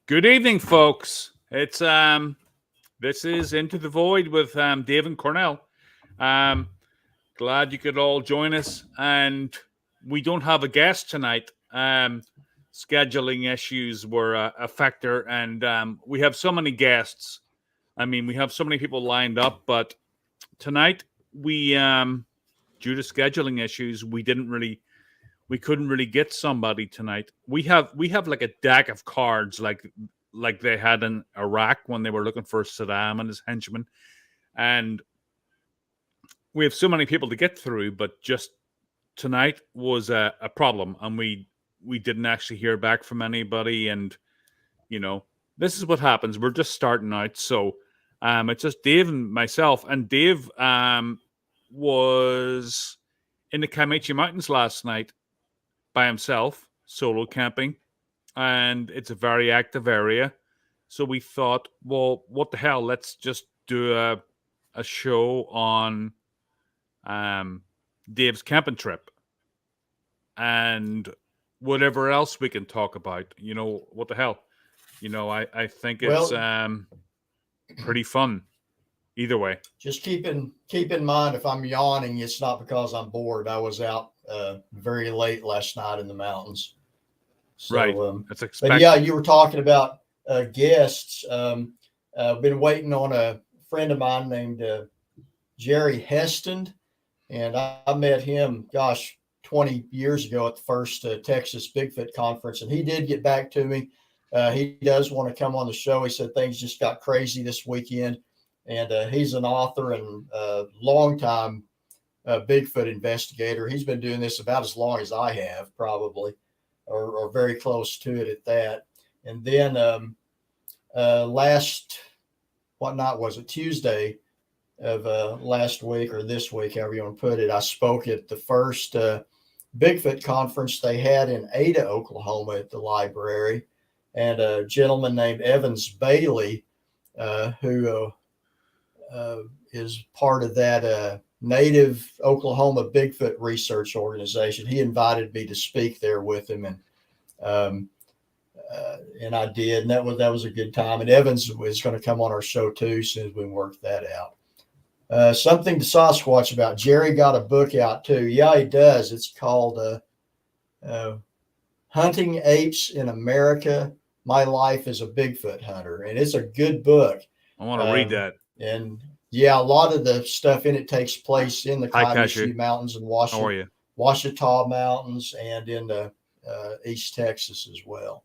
Good evening, folks. It's this is Into the Void with Dave and Cornell. Um, Glad you could all join us, and we don't have a guest tonight. Scheduling issues were a factor, and we have so many guests. I mean, we have so many people lined up, but tonight we, due to scheduling issues, we couldn't really get somebody tonight. We have like a deck of cards, like they had in Iraq when they were looking for Saddam and his henchmen, and we have so many people to get through. But just tonight was a problem, and we didn't actually hear back from anybody. And you know, this is what happens. We're just starting out, so it's just Dave and myself. And Dave was in the Kiamichi Mountains last night by himself, solo camping, and it's a very active area. So we thought, well, what the hell? Let's just do a show on um, Dave's camping trip and whatever else we can talk about. What the hell? I think it's Well, pretty fun either way. just keep in mind if I'm yawning, it's not because I'm bored. I was out very late last night in the mountains. Right. So, That's but yeah, expected. you were talking about guests. I've been waiting on a friend of mine named Jerry Heston, and I met him, gosh, 20 years ago at the first Texas Bigfoot conference, and he did get back to me. He does want to come on the show. He said things just got crazy this weekend, and he's an author and longtime Bigfoot investigator. He's been doing this about as long as I have, probably, or very close to it at that. And then last, what night was it? Tuesday of last week or this week, however you want to put it, I spoke at the first Bigfoot conference they had in Ada, Oklahoma at the library. And a gentleman named Evans Bailey, who is part of that Native Oklahoma Bigfoot Research Organization. He invited me to speak there with him, um, and I did, and that was a good time. And Evans is going to come on our show too, as soon as we work that out. Something to Sasquatch about. Jerry got a book out too. Yeah, he does. It's called uh, "Hunting Apes in America: My Life as a Bigfoot Hunter," and it's a good book. I want to read Um, that. and yeah, a lot of the stuff in it takes place in the Hi, Cashew. Kiamichi Mountains and How are you? Ouachita Mountains and in East Texas as well.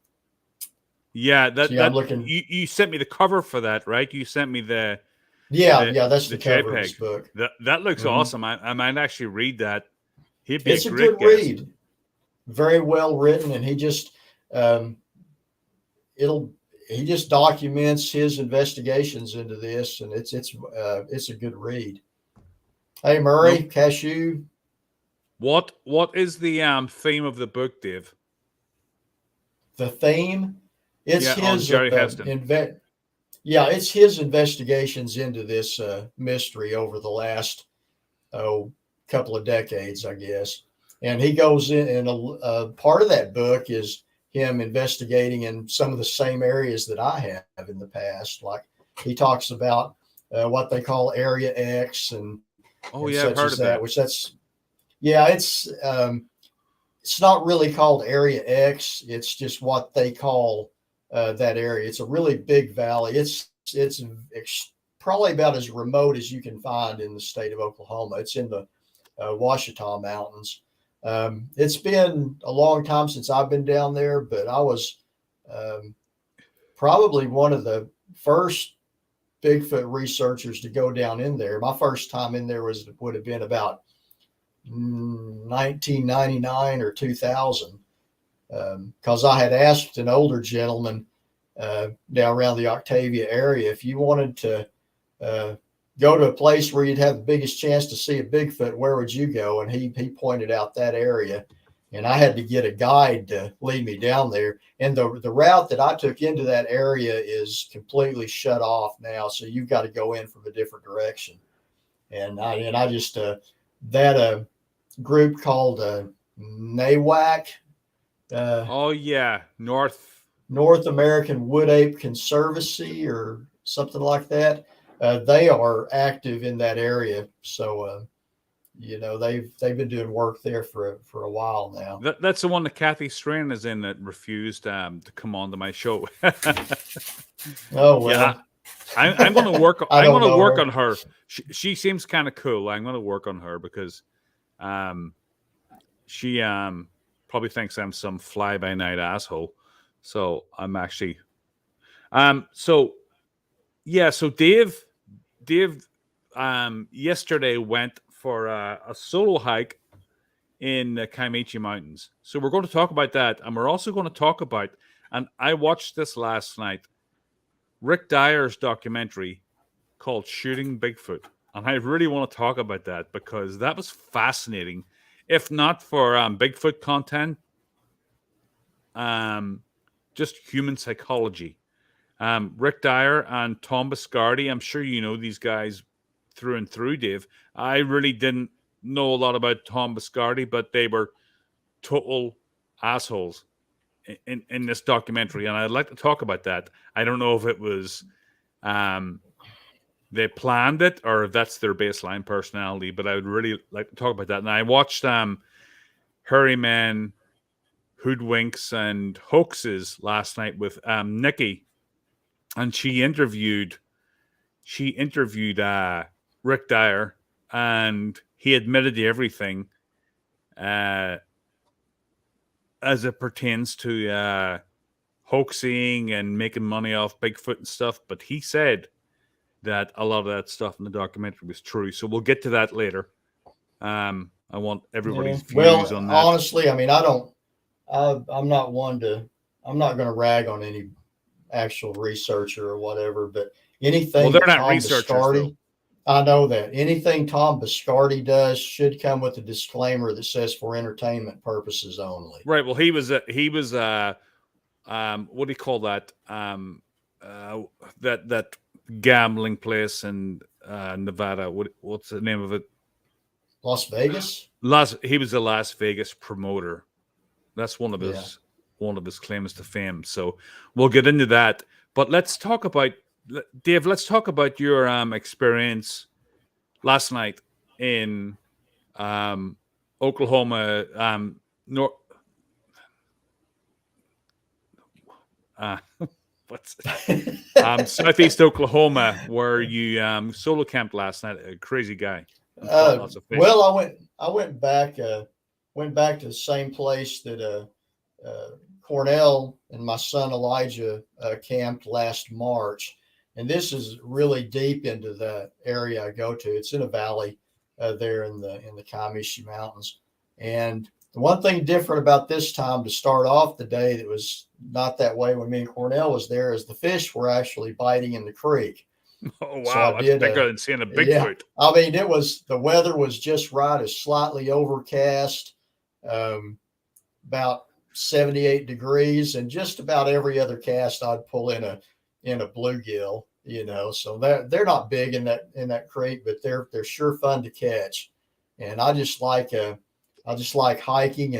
Yeah, So that yeah, I'm that looking. you sent me the cover for that, right? You sent me the Yeah, the yeah, that's the the cover of JPEG. his book. That looks Hmm. awesome. I might actually read that. He'd be a It's a great good guest. read, very well written, and um, it'll he just documents his investigations into this, and it's a good read. Hey Murray, Nope. Cashew, What is the theme of the book, Dave? the theme. It's Yeah, on his Jerry Heston. yeah, it's his investigations into this mystery over the last couple of decades, I guess. And he goes in, and a part of that book is him investigating in some of the same areas that I have in the past. Like he talks about what they call Area X and Oh yeah, I've such heard as of that. that. Which that's yeah, it's not really called Area X. It's just what they call that area. It's a really big valley. It's probably about as remote as you can find in the state of Oklahoma. It's in the Ouachita Mountains. It's been a long time since I've been down there, but I was um, probably one of the first Bigfoot researchers to go down in there. My first time in there would have been about 1999 or 2000, because I had asked an older gentleman down around the Octavia area if you wanted to uh, go to a place where you'd have the biggest chance to see a Bigfoot, where would you go? And he pointed out that area, and I had to get a guide to lead me down there. And the route that I took into that area is completely shut off now, so you've got to go in from a different direction. And I just that group called NAWAC. Uh, Oh yeah, North North American Wood Ape Conservancy or something like that. They are active in that area, so they've been doing work there for a while now. That's the one that Kathy Strain is in that refused to come on to my show. Oh Yeah, well, I'm going to work. I I'm don't going to know work her. on her. She seems kind of cool. I'm going to work on her because um, she probably thinks I'm some fly by night asshole. So I'm actually so yeah. So Dave yesterday went for a solo hike in the Kiamichi Mountains. So we're going to talk about that, and we're also going to talk about. And I watched this last night. Rick Dyer's documentary called Shooting Bigfoot. And I really want to talk about that because that was fascinating. If not for Bigfoot content, um, just human psychology. Rick Dyer and Tom Biscardi, I'm sure you know these guys through and through, Dave. I really didn't know a lot about Tom Biscardi, but they were total assholes in this documentary. And I'd like to talk about that. I don't know if it was um, they planned it or if that's their baseline personality, but I would really like to talk about that. And I watched Hurry Men, Hoodwinks, and Hoaxes last night with Nikki, and she interviewed Rick Dyer, and he admitted to everything uh, as it pertains to hoaxing and making money off Bigfoot and stuff. But he said that a lot of that stuff in the documentary was true. So we'll get to that later. I want Yeah. everybody's views Well, on that. honestly, I mean, I'm not one to. I'm not going to rag on any actual researcher or whatever, but Well, anything they're that not Tom researchers, though. Biscardi, I know that anything Tom Biscardi does should come with a disclaimer that says for entertainment purposes only. Right. Well, he was what do you call that? That gambling place in Nevada. What's the name of it? Las Vegas? He was a Las Vegas promoter. That's Yeah. one of his claims to fame. So we'll get into that. But let's talk about Dave. Let's talk about your experience last night in Oklahoma, North. Uh, what's Southeast Oklahoma, where you solo camped last night. A crazy guy. And caught lots of fish. Well, I went back to the same place that Cornell and my son Elijah camped last March, and this is really deep into the area I go to. It's in a valley there in the Kiamichi Mountains, and the one thing different about this time to start off the day that was not that way when me and Cornell was there is the fish were actually biting in the creek. Oh So wow, I that's did bigger than seeing a yeah. Bigfoot. I mean, the weather was just right. It's slightly overcast, about 78 degrees, and just about every other cast I'd pull in a bluegill. So they're not big in that creek, but they're sure fun to catch. And I just like hiking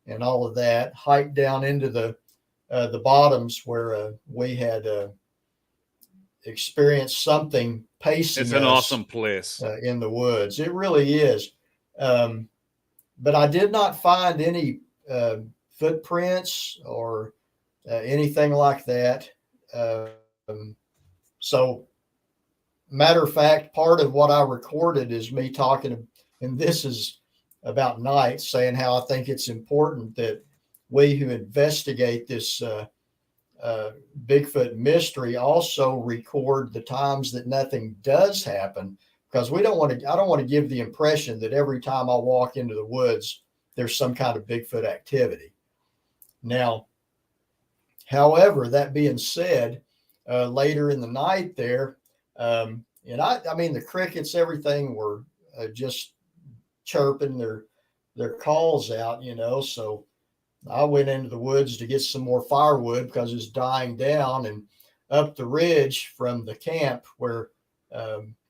and all of that. Hike down into the bottoms where we had experienced something pacing It's an us awesome place. in the woods. It really is. But I did not find any footprints or anything like that. So, matter of fact, part of what I recorded is me talking, and this is about night, saying how I think it's important that we who investigate this Bigfoot mystery also record the times that nothing does happen, because I don't want to give the impression that every time I walk into the woods, there's some kind of Bigfoot activity. Now, however, that being said, later in the night there, and I mean, the crickets, everything were just chirping their calls out, so I went into the woods to get some more firewood because it's dying down, and up the ridge from the camp where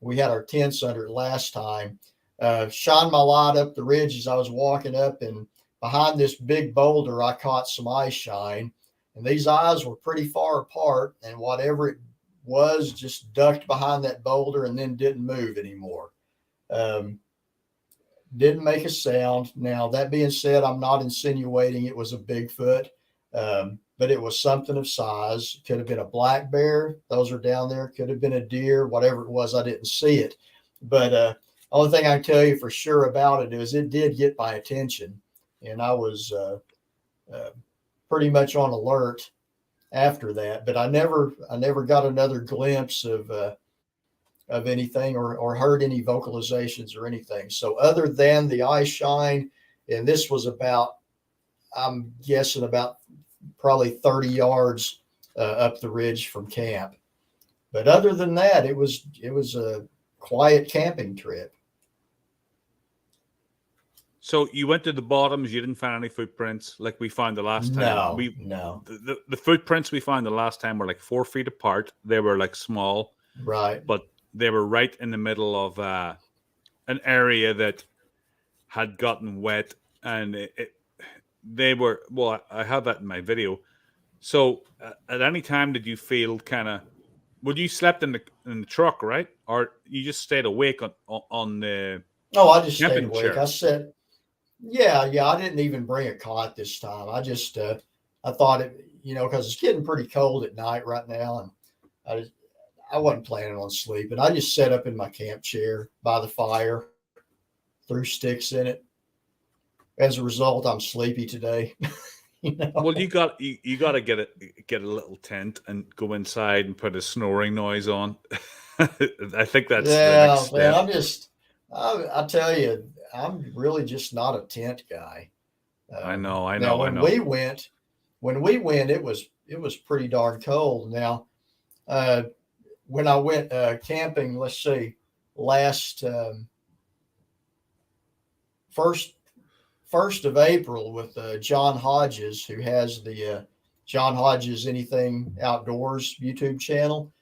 we had our tents under it last time, shined my light up the ridge as I was walking up, and behind this big boulder, I caught some eye shine. and these eyes were pretty far apart, and whatever it was just ducked behind that boulder and then didn't move anymore. Um, didn't make a sound. Now, that being said, I'm not insinuating it was a Bigfoot, but it was something of size. Could have been a black bear. Those are down there. Could have been a deer, whatever it was. I didn't see it. But only thing I can tell you for sure about it is it did get my attention, and I was pretty much on alert after that. But I never got another glimpse of anything or heard any vocalizations or anything. So other than the eye shine, and this was about, I'm guessing about probably 30 yards up the ridge from camp. But other than that, it was a quiet camping trip. So you went to the bottoms. You didn't find any footprints like we found the last time. No. The footprints we found the last time were like 4 feet apart. They were like small, right? But they were right in the middle of an area that had gotten wet, and they were, well, I have that in my video. So at any time did you feel kind of, well, you slept in the truck, right? Or you just stayed awake on the I just stayed awake. chair? I said, yeah, I didn't even bring a cot this time. I just I thought it, because it's getting pretty cold at night right now, and I wasn't planning on sleeping. I just sat up in my camp chair by the fire, threw sticks in it. As a result, I'm sleepy today. Well, you got to get a little tent and go inside and put a snoring noise on. I think that's the next step. Man, I tell you, I'm really just not a tent guy. I know. Now, when we went, it was pretty darn cold. Now, when I went camping, let's see, last 1st of April with John Hodges, who has the John Hodges Anything Outdoors YouTube channel.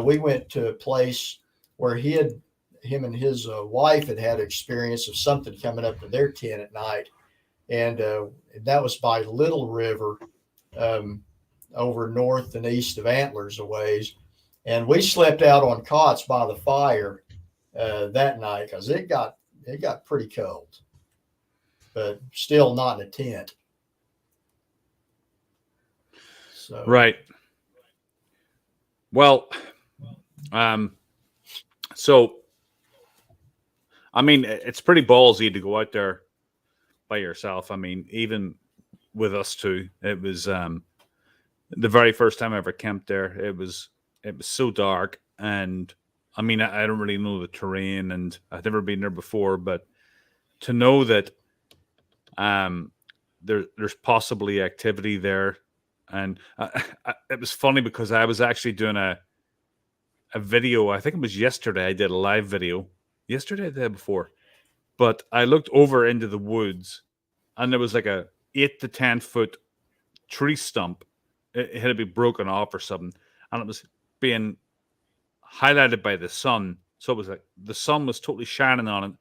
We went to a place where him and his wife had experience of something coming up to their tent at night. And that was by Little River, over north and east of Antlers a ways. And we slept out on cots by the fire that night because it got pretty cold, but still not in a tent. So right. Well, so I mean, it's pretty ballsy to go out there by yourself. I mean, even with us two, it was the very first time I ever camped there. It was so dark, and I mean, I don't really know the terrain, and I've never been there before. But to know that there's possibly activity there, and it was funny because I was actually doing a video. I think it was yesterday. I did a live video yesterday, the day before. But I looked over into the woods, and there was like a 8 to 10 foot tree stump. It had to be broken off or something, and it was being highlighted by the sun. So it was like the sun was totally shining on it,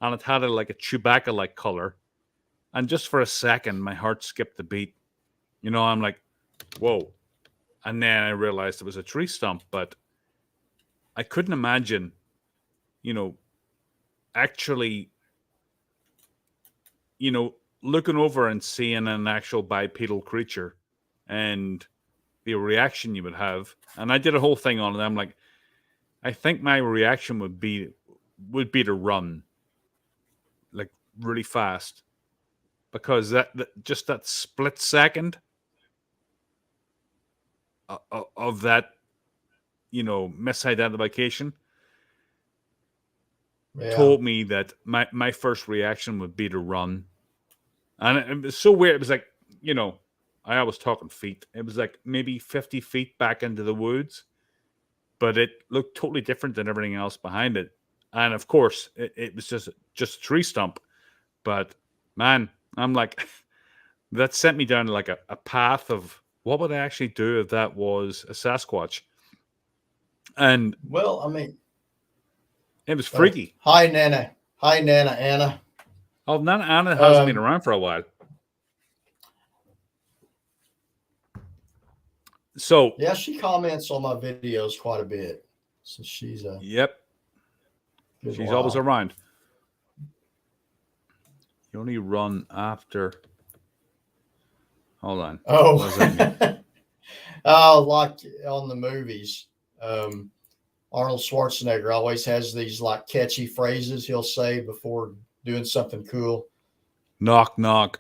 and it had like a Chewbacca-like color. And just for a second, my heart skipped a beat. I'm like, whoa. And then I realized it was a tree stump, but I couldn't imagine, actually, looking over and seeing an actual bipedal creature and the reaction you would have. And I did a whole thing on it. I'm like, I think my reaction would be to run like really fast, because that just that split second of that, misidentification told me that my first reaction would be to run. And it was so weird. It was like, I was talking feet. It was like maybe 50 feet back into the woods, but it looked totally different than everything else behind it. And of course, it was just a tree stump. But man, I'm like, that sent me down like a path of what would I actually do if that was a Sasquatch. And well, I mean, it was freaky. Hi, Nana. Anna. Oh, Nana Anna hasn't been around for a while. So Yeah, she comments on my videos quite a bit. So she's a yep, good she's always while. around. You only run after. Hold on. Oh, What does that mean? oh, like on the movies, Arnold Schwarzenegger always has these like catchy phrases he'll say before doing something cool. Knock knock.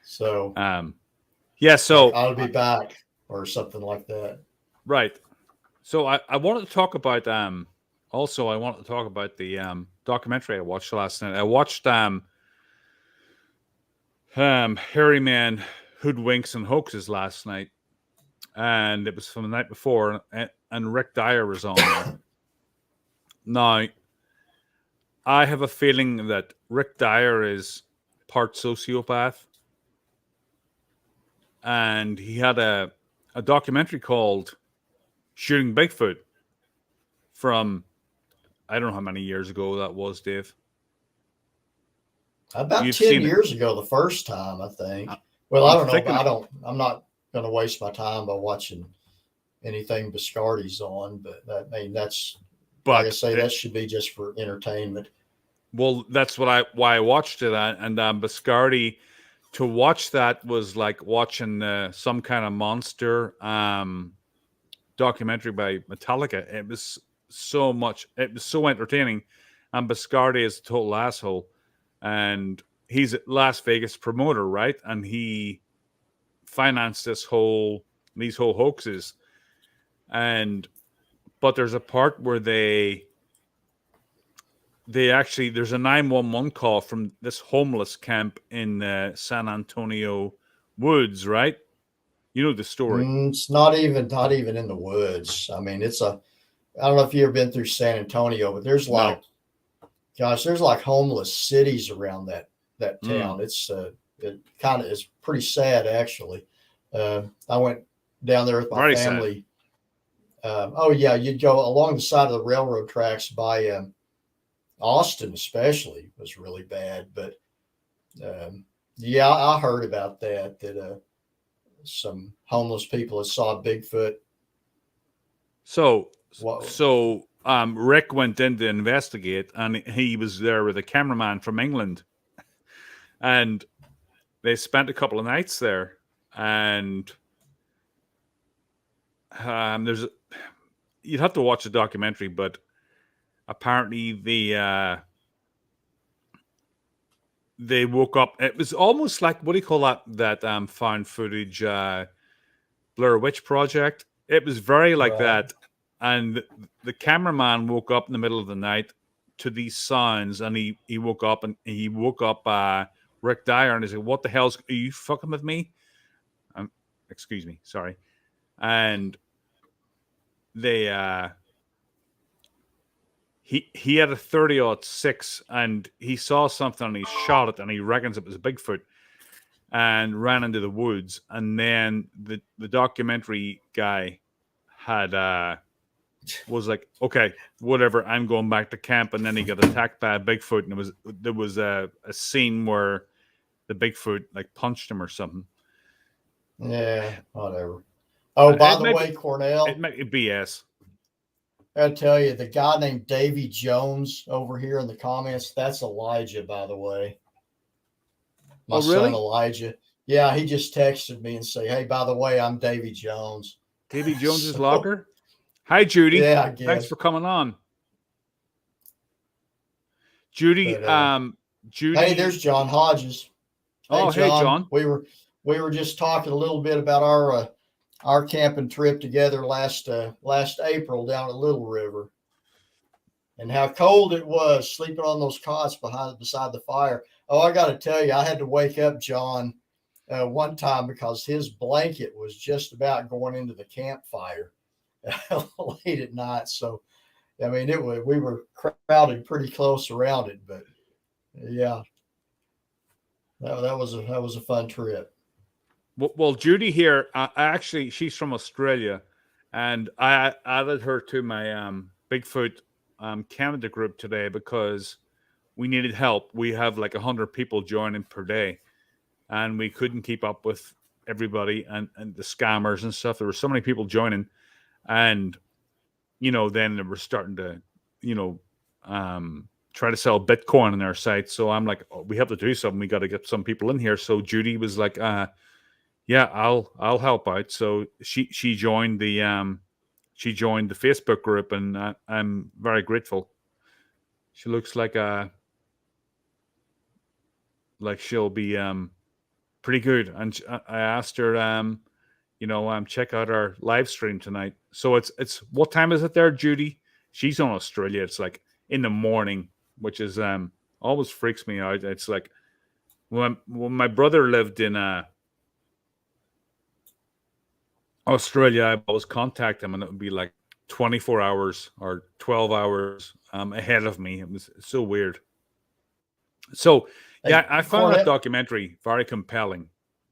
So Yeah. like So I'll be back or something like that. right. So I wanted to talk about also I wanted to talk about the documentary I watched last night. I watched Harry Man Hoodwinks and Hoaxes last night, and it was from the night before, and Rick Dyer was on there. Now I have a feeling that Rick Dyer is part sociopath, and he had a documentary called Shooting Bigfoot from I don't know how many years ago that was, Dave. About You've 10 seen it. year ago, the first time, I think. I- Well, I I'm don't know, thinking, but I'm not going to waste my time by watching anything Biscardi's on, but I mean, that's, like I but say, that should be just for entertainment. well, that's why I watched it, and Biscardi to watch that was like watching some kind of monster documentary by Metallica. It was so much. It was so entertaining, and Biscardi is a total asshole, and he's a Las Vegas promoter, right? And he financed these whole hoaxes, and but there's a part where they actually there's a 911 call from this homeless camp in San Antonio woods, right? You know the story. It's not even in the woods. I mean, I don't know if you've ever been through San Antonio, but No. there's like homeless cities around that Mm, town. It kind of is pretty sad actually. I went down there with my very sad. family. Oh yeah, you'd go along the side of the railroad tracks by Austin, especially was really bad. But yeah, I heard about that some homeless people saw Bigfoot. So Whoa. Rick went in to investigate, and he was there with a cameraman from England, and they spent a couple of nights there. And there's you'd have to watch the documentary, but apparently they woke up. It was almost like what do you call that found footage Blair Witch Project. It was very like Right. that, and the cameraman woke up in the middle of the night to these sounds, and he woke up Rick Dyer, and he said, "What the hell's are you fucking with me?" Excuse me, sorry, and they he had a 30-06 and he saw something and he shot it and he reckons it was Bigfoot and ran into the woods, and then the documentary guy had was like, okay, whatever, I'm going back to camp, and then he got attacked by a Bigfoot, and there was a scene where the Bigfoot like punched him or something. Yeah, whatever. Oh, by It the might way, be Cornell, BS. I tell you, the guy named Davy Jones over here in the comments, that's Elijah, by the way. My Oh son really? Elijah. Yeah, he just texted me and say, "Hey, by the way, I'm Davy Jones." Davy Jones's So locker. Hi Judy, yeah, I thanks guess. for coming on. Judy, But hey, Judy. there's John Hodges. Hey, Oh, hey, John, John. we were just talking a little bit about our camping trip together last April down at Little River, and how cold it was sleeping on those cots beside the fire. Oh, I got to tell you, I had to wake up John one time because his blanket was just about going into the campfire late at night. So, I mean, we were crowded pretty close around it, but yeah, that was a fun trip. Well, Judy here, actually, she's from Australia, and I added her to my Bigfoot Canada group today because we needed help. We have like 100 people joining per day, and we couldn't keep up with everybody and the scammers and stuff. There were so many people joining, and then they were starting to, try to sell Bitcoin on their site. So I'm like, oh, we have to do something. We got to get some people in here. So Judy was like, yeah, I'll help out. So she joined the Facebook group, and I'm very grateful. She looks like she'll be pretty good. And I asked her, check out our live stream tonight. So it's what time is it there, Judy? She's on Australia. It's like in the morning, which is always freaks me out. It's like when my brother lived in Australia, I always contact him, and it would be like 24 hours or 12 hours ahead of me. It was so weird. So, yeah, I found that documentary very compelling.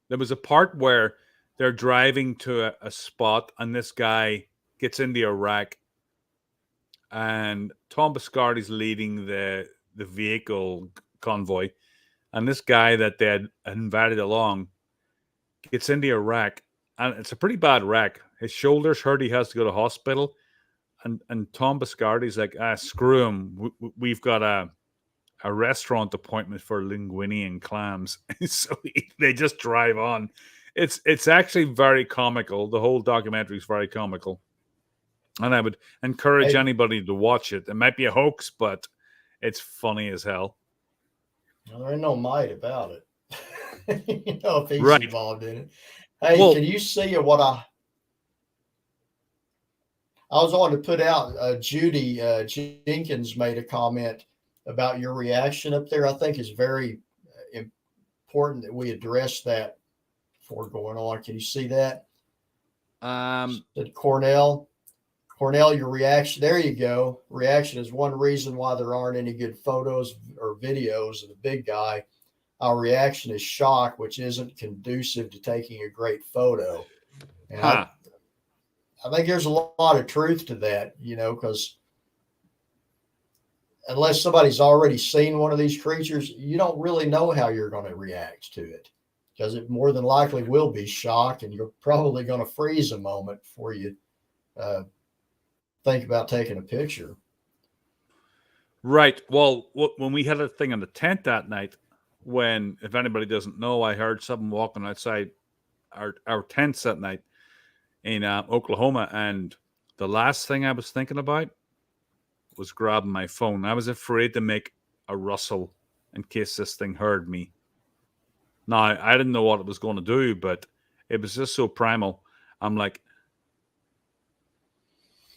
There was a part where they're driving to a spot, and this guy gets into Iraq, and Tom Biscardi's leading the vehicle convoy, and this guy that they had invited along gets into Iraq, and it's a pretty bad wreck. His shoulder's hurt. He has to go to hospital, and Tom Biscardi's like, screw him. We've got a restaurant appointment for linguine and clams. So they just drive on. It's actually very comical. The whole documentary is very comical, and I would encourage anybody to watch it. It might be a hoax, but it's funny as hell. Well, there ain't no might about it. If he's involved in it. Hey, can you see what I was on to put out? Judy Jenkins made a comment about your reaction up there. I think it's very important that we address that before going on. Can you see that? Cornell, your reaction. There you go. Reaction is one reason why there aren't any good photos or videos of the big guy. Our reaction is shock, which isn't conducive to taking a great photo. And I think there's a lot of truth to that, because unless somebody's already seen one of these creatures, you don't really know how you're going to react to it, because it more than likely will be shock, and you're probably going to freeze a moment before you think about taking a picture. Right. Well, when we had a thing in the tent that night, if anybody doesn't know, I heard someone walking outside our tents that night in Oklahoma, and the last thing I was thinking about was grabbing my phone. I was afraid to make a rustle in case this thing heard me. Now, I didn't know what it was going to do, but it was just so primal. I'm like,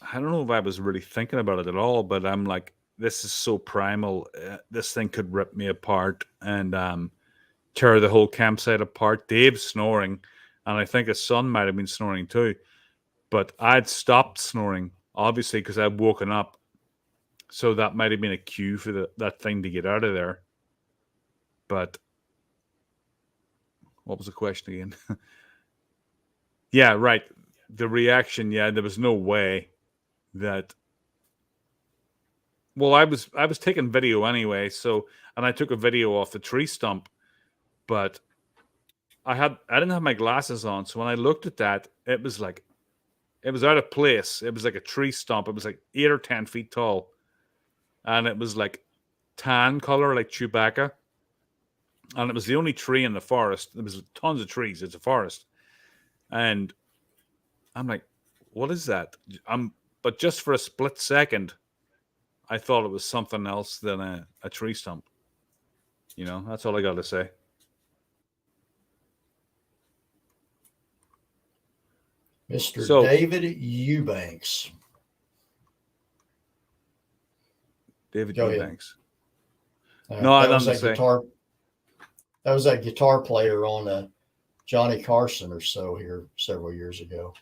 I don't know if I was really thinking about it at all, but I'm like, this is so primal. This thing could rip me apart and tear the whole campsite apart. Dave's snoring, and I think his son might have been snoring too. But I'd stopped snoring, obviously, because I'd woken up. So that might have been a cue for that thing to get out of there. But what was the question again? Yeah, right. The reaction, there was no way that. Well, I was taking video anyway, and I took a video off the tree stump, but I didn't have my glasses on, so when I looked at that, it was out of place. It was like a tree stump. It was like 8 or 10 feet tall, and it was like tan color, like Chewbacca, and it was the only tree in the forest. There was tons of trees. It's a forest, and I'm like, what is that? But just for a split second, I thought it was something else than a tree stump. That's all I got to say. Mr. David Eubanks. David Eubanks. No, I don't say. That was that guitar player on Johnny Carson or so here several years ago.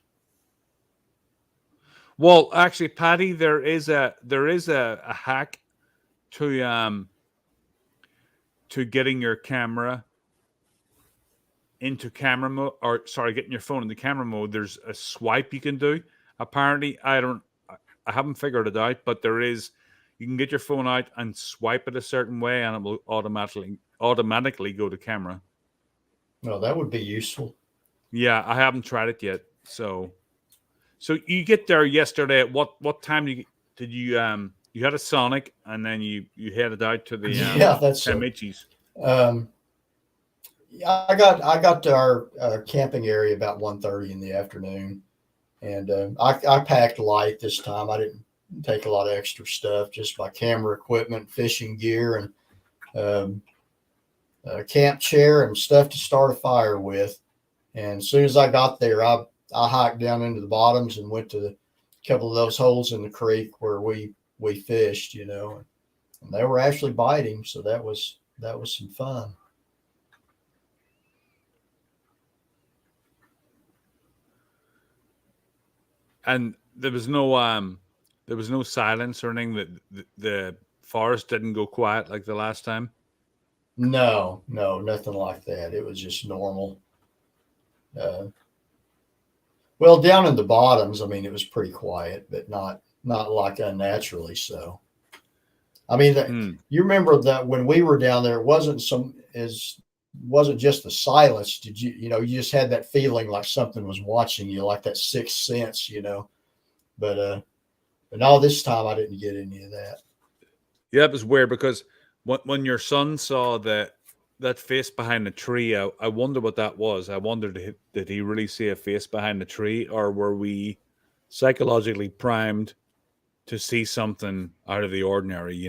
Well, actually, Patty, there is a hack to getting your camera into camera mode, getting your phone into camera mode. There's a swipe you can do. Apparently, I haven't figured it out, but there is. You can get your phone out and swipe it a certain way, and it will automatically go to camera. Well, that would be useful. Yeah, I haven't tried it yet. So you get there yesterday. At what time did you had a Sonic and then you headed out to the Yeah, that's so. Kiamichi's. Um, I got to our camping area about 1:30 in the afternoon, and I packed light this time. I didn't take a lot of extra stuff, just my camera equipment, fishing gear, and um, a camp chair and stuff to start a fire with. And as soon as I got there, I hiked down into the bottoms and went to a couple of those holes in the creek where we fished, and they were actually biting, so that was some fun. And there was no silence or anything. That the forest didn't go quiet like the last time. No, no, nothing like that. It was just normal. Uh, well, down in the bottoms, I mean, it was pretty quiet, but not like unnaturally so. I mean, Hmm. you remember that when we were down there, it wasn't just the silence. Did you just had that feeling like something was watching you, like that sixth sense. But no, this time I didn't get any of that. Yeah, it was weird because when your son saw that face behind the tree, I wonder what that was. I wondered, did he really see a face behind the tree, or were we psychologically primed to see something out of the ordinary?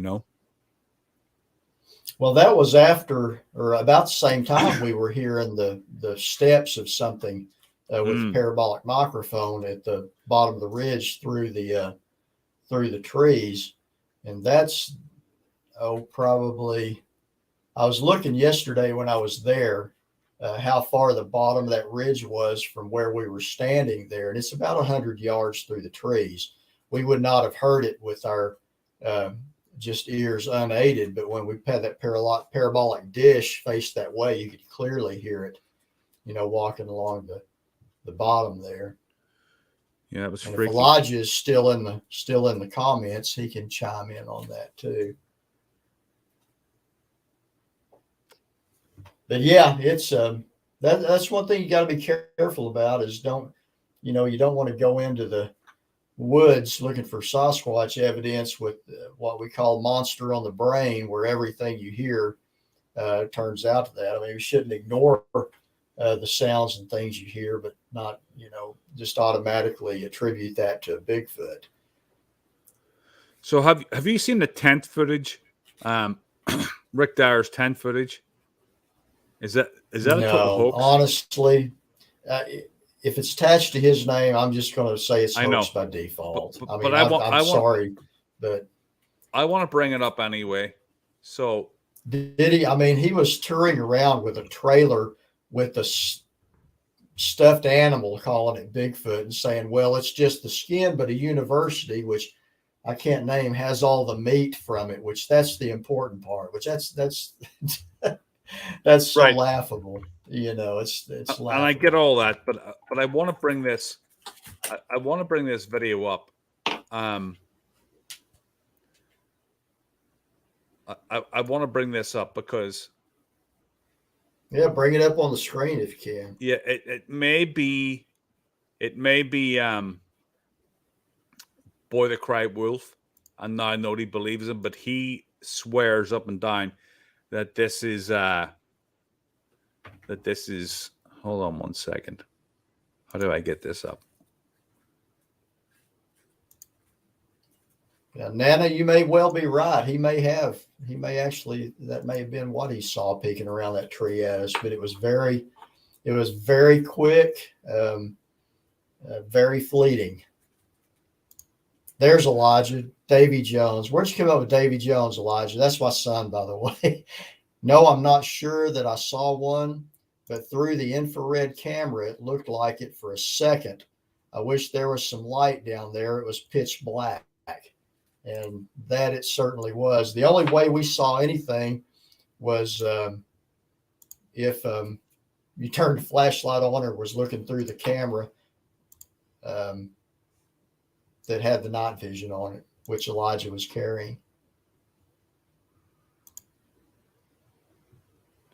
Well, that was after or about the same time we were hearing the steps of something with a Mm. parabolic microphone at the bottom of the ridge through the trees, and that's probably. I was looking yesterday when I was there how far the bottom of that ridge was from where we were standing there, and it's about 100 yards through the trees. We would not have heard it with our uh, just ears unaided, but when we had that parabolic dish faced that way, you could clearly hear it, walking along the bottom there. Yeah, it was And if freaky. Elijah is still in the comments, he can chime in on that too. But yeah, it's that's one thing you got to be careful about is you don't want to go into the woods looking for Sasquatch evidence with what we call monster on the brain, where everything you hear turns out to that. I mean, we shouldn't ignore the sounds and things you hear, but not just automatically attribute that to a Bigfoot. So have you seen the tent footage? Um, Rick Dyer's tent footage. Is that a total No, hoax? honestly, uh, if it's attached to his name, I'm just going to say it's I hoax know, by but default. but, I but mean, I'm sorry, but I want to bring it up anyway. So did he? I mean, he was touring around with a trailer with a stuffed animal, calling it Bigfoot, and saying, "Well, it's just the skin," but a university, which I can't name, has all the meat from it. Which that's the important part. Which that's that's so right, laughable. It's and I get laughable. all that, but I want to bring this. I want to bring this video up. Um, I want to bring this up because Yeah, bring it up on the screen if you can. yeah, it may be Boy the Cried Wolf, and now nobody believes him, but he swears up and down that this is that this is. Hold on one second. How do I get this up? Yeah, Nana, you may well be right. He may actually, that may have been what he saw peeking around that tree at us, but it was very quick, very fleeting. There's Elijah, Davy Jones. Where'd you come up with Davy Jones, Elijah? That's my son, by the way. No, I'm not sure that I saw one, but through the infrared camera, it looked like it for a second. I wish there was some light down there. It was pitch black. And that it certainly was. The only way we saw anything was if you turned the flashlight on or was looking through the camera um, that had the night vision on it, which Elijah was carrying.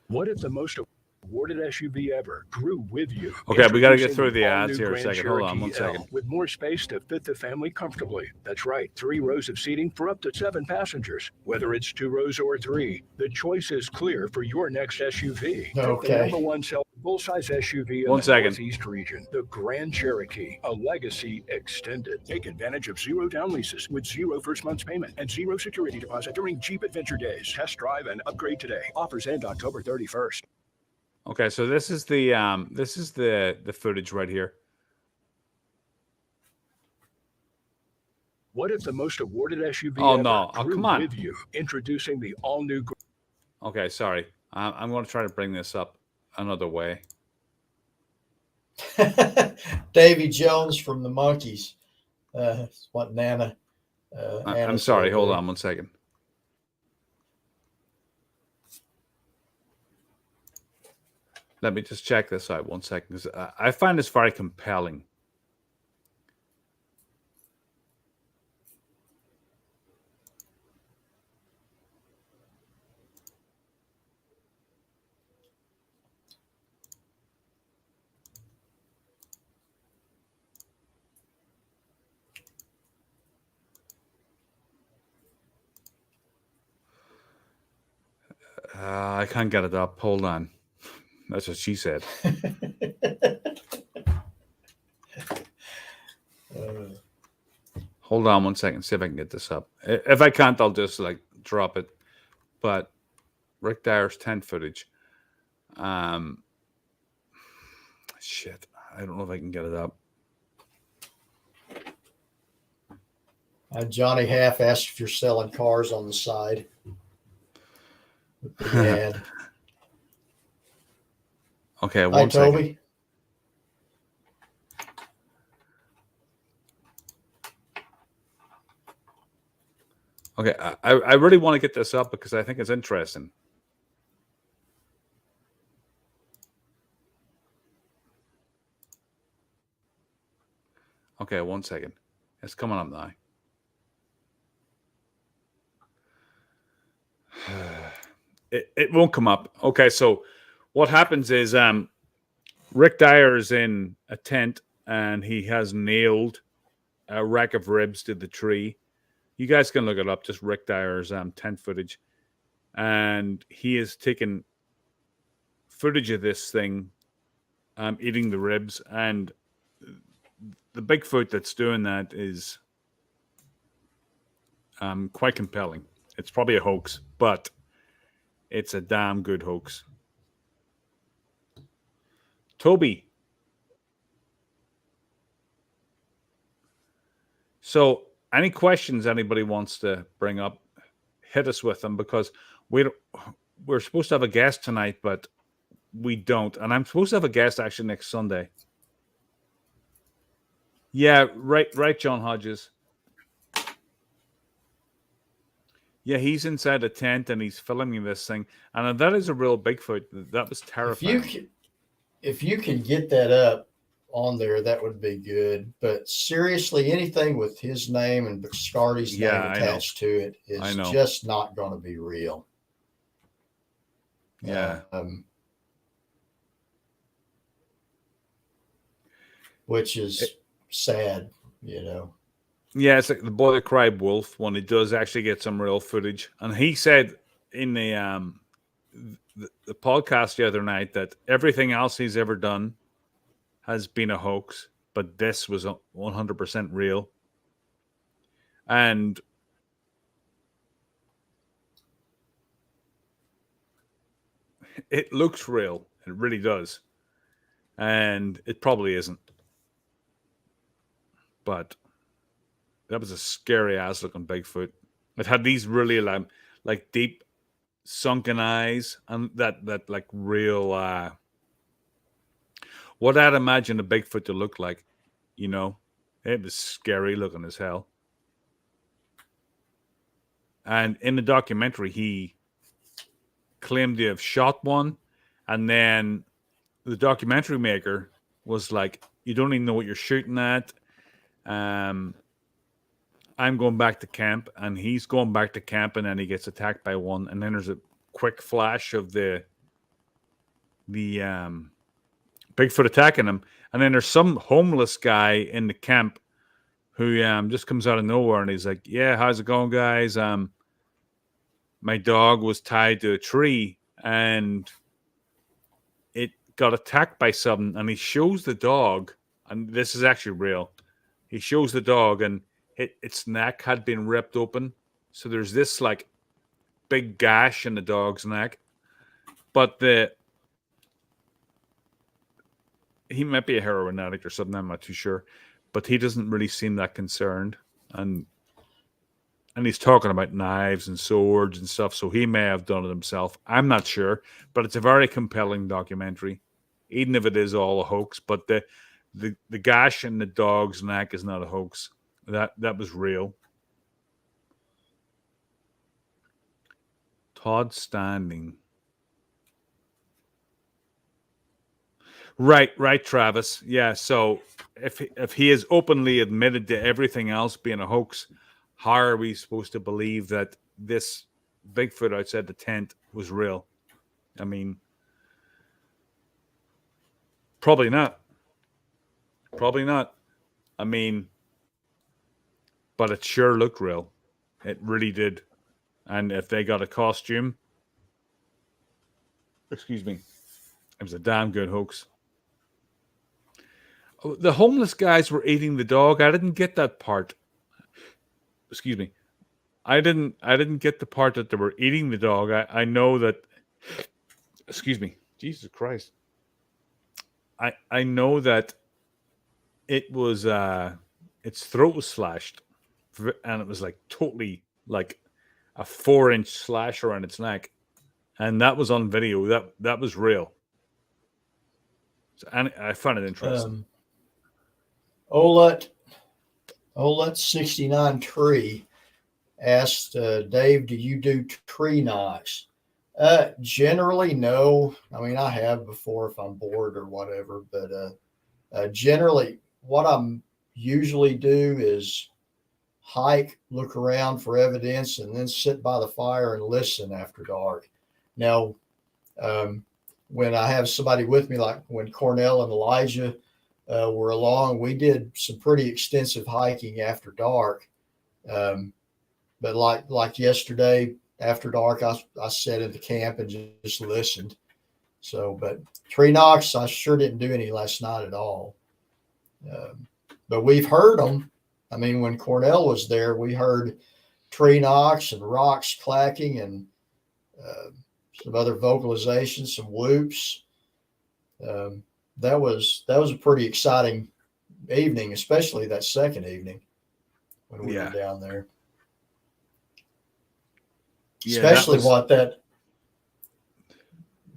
What if the most awarded SUV ever grew with you. Okay, we got to get Introducing through the the ads all-new here a Grand second. Hold on one Cherokee second. L, with more space to fit the family comfortably. That's right, 3 rows of seating for up to 7 passengers. Whether it's 2 rows or 3, the choice is clear for your next SUV. Pick the Okay. #1 selling full-size SUV in One the second. Northeast region, the Grand Cherokee, a legacy extended. Take advantage of 0 down leases with 0 first month's payment and 0 security deposit during Jeep Adventure Days. Test drive and upgrade today. Offers end October 31st. Okay, so this is the footage right here. What if the most awarded SUV Oh, ever no. Oh, grew come on. with you? Introducing the all-new. Okay, sorry. I'm going to try to bring this up another way. Davy Jones from the Monkees. What Nana? I'm sorry. Hold on one second. Let me just check this out 1 second, because I find this very compelling. I can't get it up. Hold on. That's what she said. Hold on 1 second. See if I can get this up. If I can't, I'll just like drop it. But Rick Dyer's tent footage. Shit. I don't know if I can get it up. Johnny Half asked if you're selling cars on the side. With the ad. Okay, Hi, one second. Toby. Okay, I really want to get this up because I think it's interesting. Okay, 1 second. It's coming up now. It won't come up. Okay, so what happens is Rick Dyer is in a tent and he has nailed a rack of ribs to the tree. You guys can look it up, just Rick Dyer's tent footage. And he is taking footage of this thing eating the ribs. And the Bigfoot that's doing that is quite compelling. It's probably a hoax, but it's a damn good hoax. Toby. So, any questions anybody wants to bring up, hit us with them, because we're supposed to have a guest tonight, but we don't. And I'm supposed to have a guest actually next Sunday. Yeah, right, John Hodges. Yeah, he's inside a tent and he's filming this thing. And that is a real Bigfoot. That was terrifying. If you can get that up on there, that would be good. But seriously, anything with his name and Biscardi's name attached to it is just not going to be real. Yeah. Which is sad, you know. Yeah, it's like the boy that cried wolf when he does actually get some real footage. And he said in the podcast the other night that everything else he's ever done has been a hoax, but this was 100% real. And it looks real. It really does. And it probably isn't. But that was a scary ass looking Bigfoot. It had these really like deep sunken eyes and that like real what I'd imagine a Bigfoot to look like, you know. It was scary looking as hell. And in the documentary he claimed to have shot one, and then the documentary maker was like, you don't even know what you're shooting at. I'm going back to camp, and he's going back to camp, and then he gets attacked by one, and then there's a quick flash of the the Bigfoot attacking him, and then there's some homeless guy in the camp who just comes out of nowhere, and he's like, "Yeah, how's it going, guys? My dog was tied to a tree, and it got attacked by something." And he shows the dog, and this is actually real. He shows the dog, and its neck had been ripped open, so there's this like big gash in the dog's neck. But he might be a heroin addict or something. I'm not too sure, but he doesn't really seem that concerned, and he's talking about knives and swords and stuff. So he may have done it himself. I'm not sure, but it's a very compelling documentary, even if it is all a hoax. But the gash in the dog's neck is not a hoax. That was real. Todd Standing. Right, Travis. Yeah, so if he has openly admitted to everything else being a hoax, how are we supposed to believe that this Bigfoot outside the tent was real? I mean, probably not. Probably not. I mean, but it sure looked real. It really did. And if they got a costume, excuse me, it was a damn good hoax. The homeless guys were eating the dog. I didn't get that part. Excuse me. I didn't get the part that they were eating the dog. I know that. Excuse me. Jesus Christ. I know that it was its throat was slashed, and it was like totally like a 4-inch slash around its neck, and that was on video. That was real. So, and I found it interesting. Olet 69 Tree asked Dave, "Do you do tree knocks?" Generally, no. I mean, I have before if I'm bored or whatever, but generally, what I'm usually do is hike, look around for evidence, and then sit by the fire and listen after dark. Now, when I have somebody with me, like when Cornell and Elijah were along, we did some pretty extensive hiking after dark. But like yesterday after dark, I sat at the camp and just listened. So, but tree knocks, I sure didn't do any last night at all. But we've heard them. I mean, when Cornell was there, we heard tree knocks and rocks clacking and some other vocalizations, some whoops. That was a pretty exciting evening, especially that second evening when we were down there. Yeah, especially what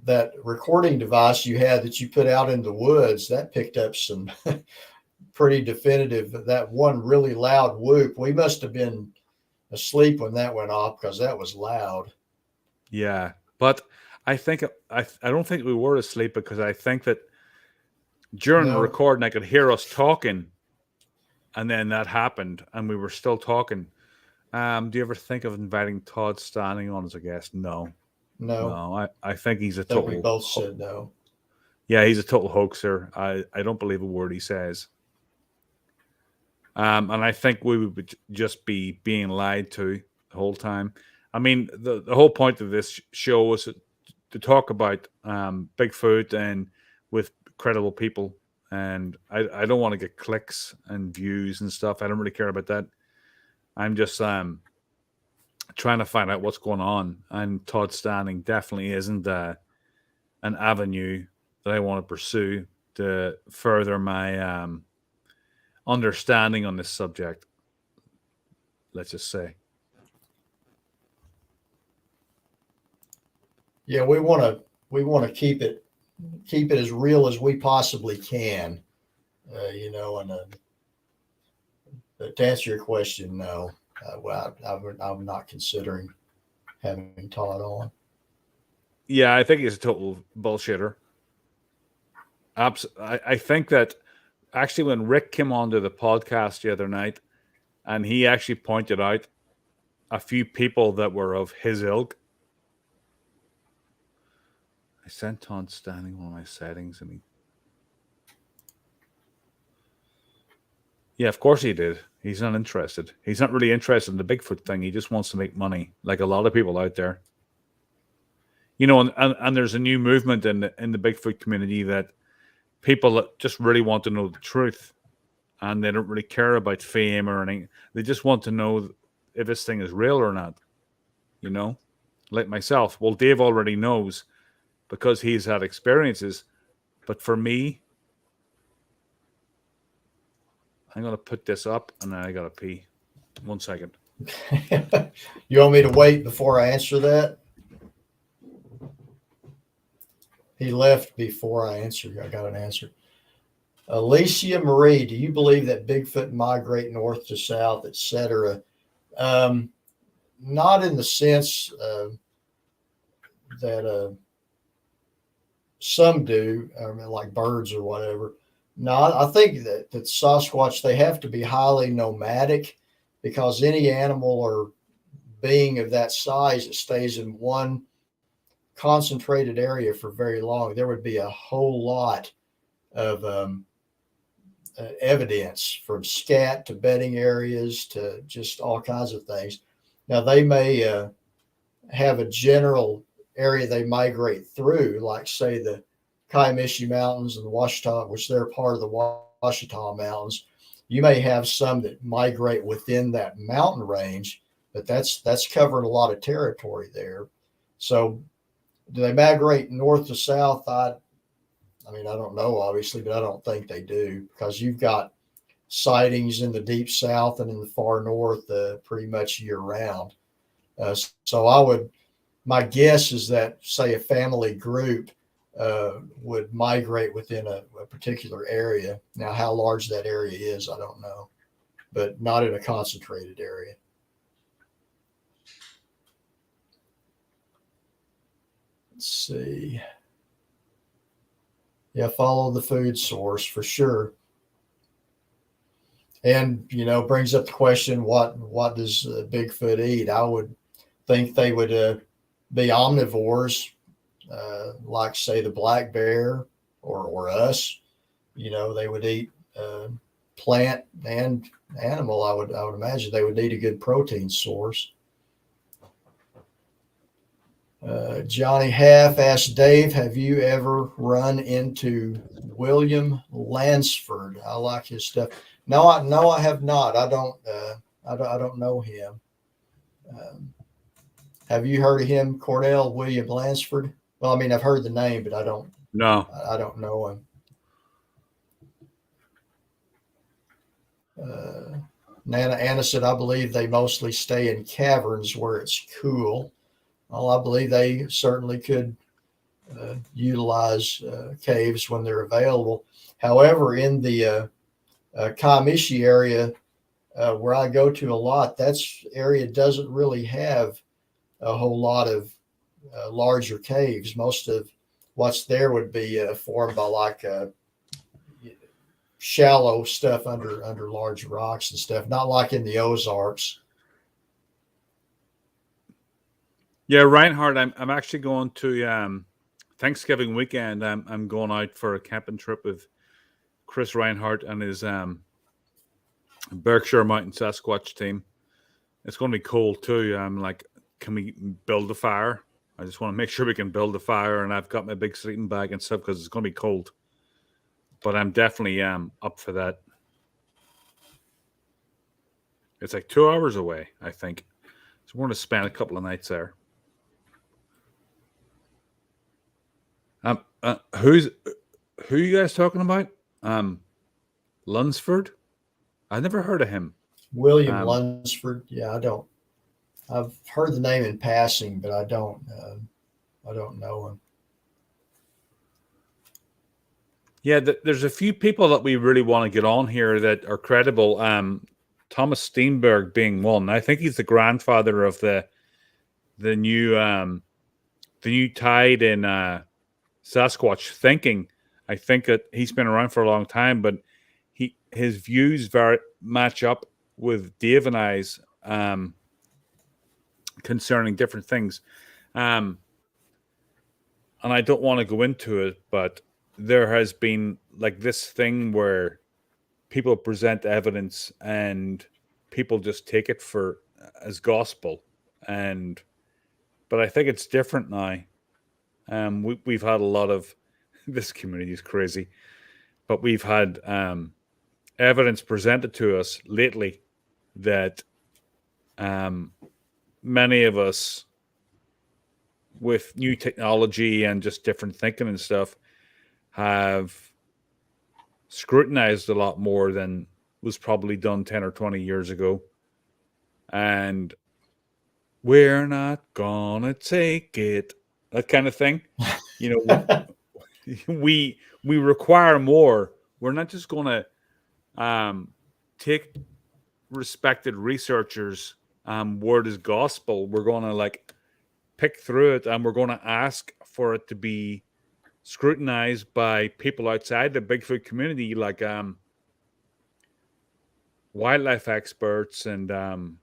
that recording device you had that you put out in the woods, that picked up some pretty definitive, that one really loud whoop. We must have been asleep when that went off because that was loud. Yeah, but I think I don't think we were asleep because I think that during the recording I could hear us talking, and then that happened, and we were still talking. Do you ever think of inviting Todd Standing on as a guest? No. I think he's a total. We both said no. Yeah, he's a total hoaxer. I don't believe a word he says. And I think we would just be being lied to the whole time. I mean, the whole point of this show was to talk about Bigfoot and with credible people. And I don't want to get clicks and views and stuff. I don't really care about that. I'm just trying to find out what's going on. And Todd Standing definitely isn't an avenue that I want to pursue to further my understanding on this subject. Let's just say. Yeah, we want to keep it as real as we possibly can, and to answer your question, no. I'm not considering having Todd on. Yeah, I think he's a total bullshitter. I think that actually when Rick came onto the podcast the other night, and he actually pointed out a few people that were of his ilk, I sent on standing one of my settings, and yeah, of course he did. He's not interested. He's not really interested in the Bigfoot thing. He just wants to make money, like a lot of people out there. And there's a new movement in the Bigfoot community that people that just really want to know the truth, and they don't really care about fame or anything. They just want to know if this thing is real or not. Like myself. Well, Dave already knows because he's had experiences. But for me, I'm going to put this up and then I got to pee. 1 second. You want me to wait before I answer that? He left before I answered. I got an answer. Alicia Marie, do you believe that Bigfoot migrate north to south, etc.? Not in the sense that some do, like birds or whatever. No, I think that Sasquatch, they have to be highly nomadic, because any animal or being of that size that stays in one concentrated area for very long, there would be a whole lot of evidence, from scat to bedding areas to just all kinds of things. Now, they may have a general area they migrate through, like, say, the Kiamichi Mountains and the Ouachita, which they're part of the Ouachita Mountains. You may have some that migrate within that mountain range, but that's covering a lot of territory there. So do they migrate north to south? I don't know, obviously, but I don't think they do, because you've got sightings in the deep south and in the far north pretty much year round. So my guess is that, say, a family group would migrate within a particular area. Now, how large that area is, I don't know, but not in a concentrated area. Let's see. Yeah, follow the food source for sure. And, brings up the question, what does Bigfoot eat? I would think they would be omnivores, like, say, the black bear or us. They would eat plant and animal. I would imagine they would need a good protein source. Johnny Half asked Dave, have you ever run into William Lansford? I like his stuff. No, I have not. I don't know him. Have you heard of him, Cornell? William Lansford? Well, I've heard the name, but I don't know him. Nana Anna said, I believe they mostly stay in caverns where it's cool. Well, I believe they certainly could utilize caves when they're available. However, in the Kiamichi area, where I go to a lot, that area doesn't really have a whole lot of larger caves. Most of what's there would be formed by like shallow stuff under large rocks and stuff, not like in the Ozarks. Yeah, Reinhardt, I'm actually going to Thanksgiving weekend. I'm going out for a camping trip with Chris Reinhardt and his Berkshire Mountain Sasquatch team. It's going to be cold too. I'm like, can we build a fire? I just want to make sure we can build a fire, and I've got my big sleeping bag and stuff because it's going to be cold. But I'm definitely up for that. It's like 2 hours away, I think. So we're going to spend a couple of nights there. Who are you guys talking about? Lunsford? I never heard of him. William Lunsford. Yeah, I don't. I've heard the name in passing, but I don't know him. Yeah, there's a few people that we really want to get on here that are credible. Thomas Steenberg being one. I think he's the grandfather of the new tide in Sasquatch thinking. I think that he's been around for a long time, but his views match up with Dave and I's concerning different things. and I don't want to go into it, but there has been like this thing where people present evidence and people just take it for as gospel. And but I think it's different now. We've had a lot of this community is crazy, but we've had evidence presented to us lately that many of us with new technology and just different thinking and stuff have scrutinized a lot more than was probably done 10 or 20 years ago. And we're not gonna take it. That kind of thing. You know, we require more. We're not just gonna take respected researchers word as gospel. We're gonna like pick through it and we're gonna ask for it to be scrutinized by people outside the Bigfoot community, like wildlife experts and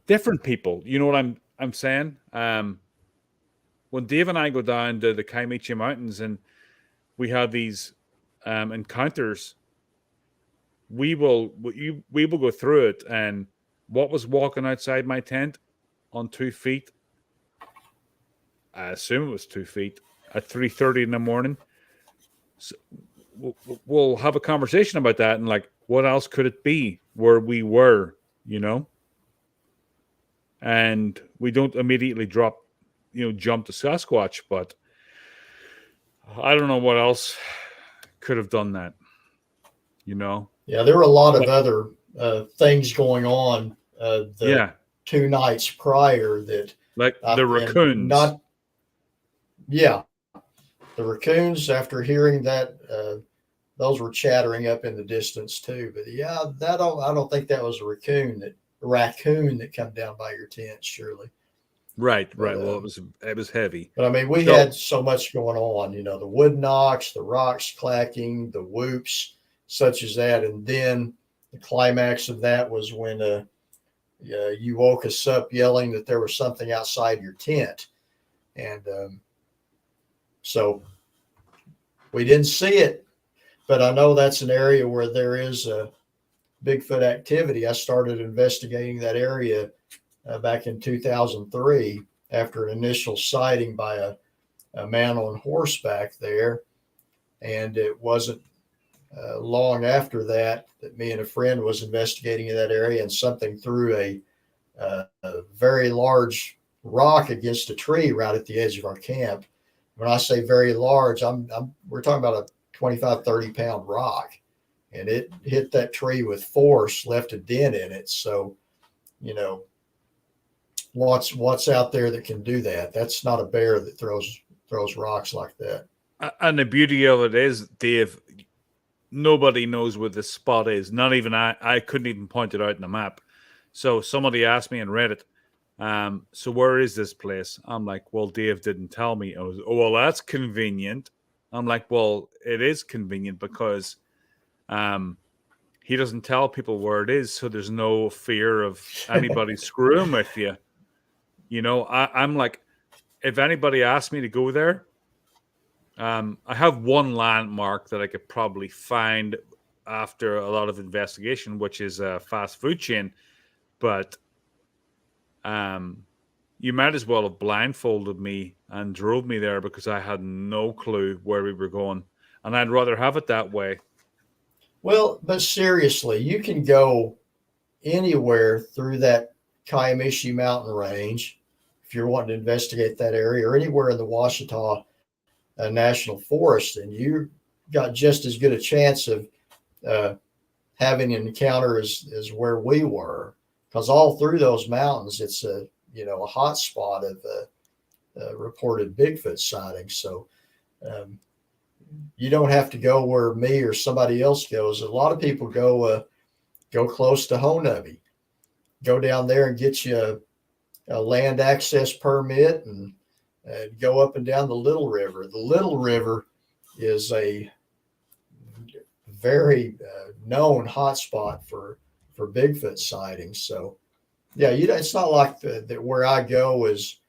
different people. You know what I'm saying? When Dave and I go down to the Kiamichi Mountains and we have these encounters, we will go through it. And what was walking outside my tent on 2 feet? I assume it was 2 feet at 3:30 in the morning. So we'll have a conversation about that and like, what else could it be where we were, you know? And we don't immediately jump to Sasquatch, but I don't know what else could have done that, you know? Yeah, there were a lot of other things going on the 2 nights prior that, like the raccoons. The raccoons, after hearing that, those were chattering up in the distance too. But yeah, I don't think that was a raccoon that come down by your tent, surely. Right. Well, it was heavy. But I mean, we had so much going on, the wood knocks, the rocks clacking, the whoops, such as that. And then the climax of that was when you woke us up yelling that there was something outside your tent. And so we didn't see it, but I know that's an area where there is a Bigfoot activity. I started investigating that area back in 2003 after an initial sighting by a man on horseback there. And it wasn't long after that me and a friend was investigating in that area, and something threw a very large rock against a tree right at the edge of our camp. When I say very large, we're talking about a 25, 30 pound rock, and it hit that tree with force, left a dent in it. So, what's out there that can do that? That's not a bear that throws rocks like that. And the beauty of it is, Dave, nobody knows where this spot is. Not even I couldn't even point it out in the map. So somebody asked me on Reddit, so where is this place? I'm like, well, Dave didn't tell me. I was, oh, well, that's convenient. I'm like, well, it is convenient because he doesn't tell people where it is, so there's no fear of anybody screwing with you. I'm like, if anybody asked me to go there, I have one landmark that I could probably find after a lot of investigation, which is a fast food chain. But you might as well have blindfolded me and drove me there because I had no clue where we were going. And I'd rather have it that way. Well, but seriously, you can go anywhere through that Kiamichi mountain range if you're wanting to investigate that area, or anywhere in the Ouachita National Forest, and you got just as good a chance of having an encounter as where we were, because all through those mountains, it's a hot spot of reported Bigfoot sightings. So you don't have to go where me or somebody else goes. A lot of people go close to Honubi, go down there and get you a land access permit and go up and down the Little River. The Little River is a very known hotspot for Bigfoot sightings. So, yeah, it's not like that where I go is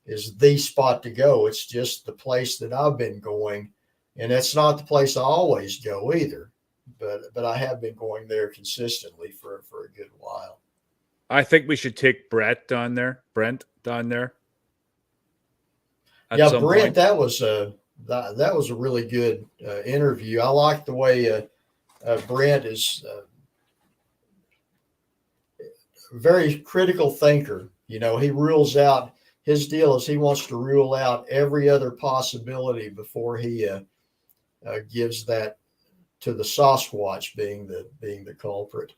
is the spot to go. It's just the place that I've been going, and that's not the place I always go either. But I have been going there consistently for a good while. I think we should take Brent down there. Yeah, Brent, that was a really good interview. I like the way Brent is a very critical thinker. You know, he rules out, his deal is he wants to rule out every other possibility before he gives that to the Sasquatch being the culprit,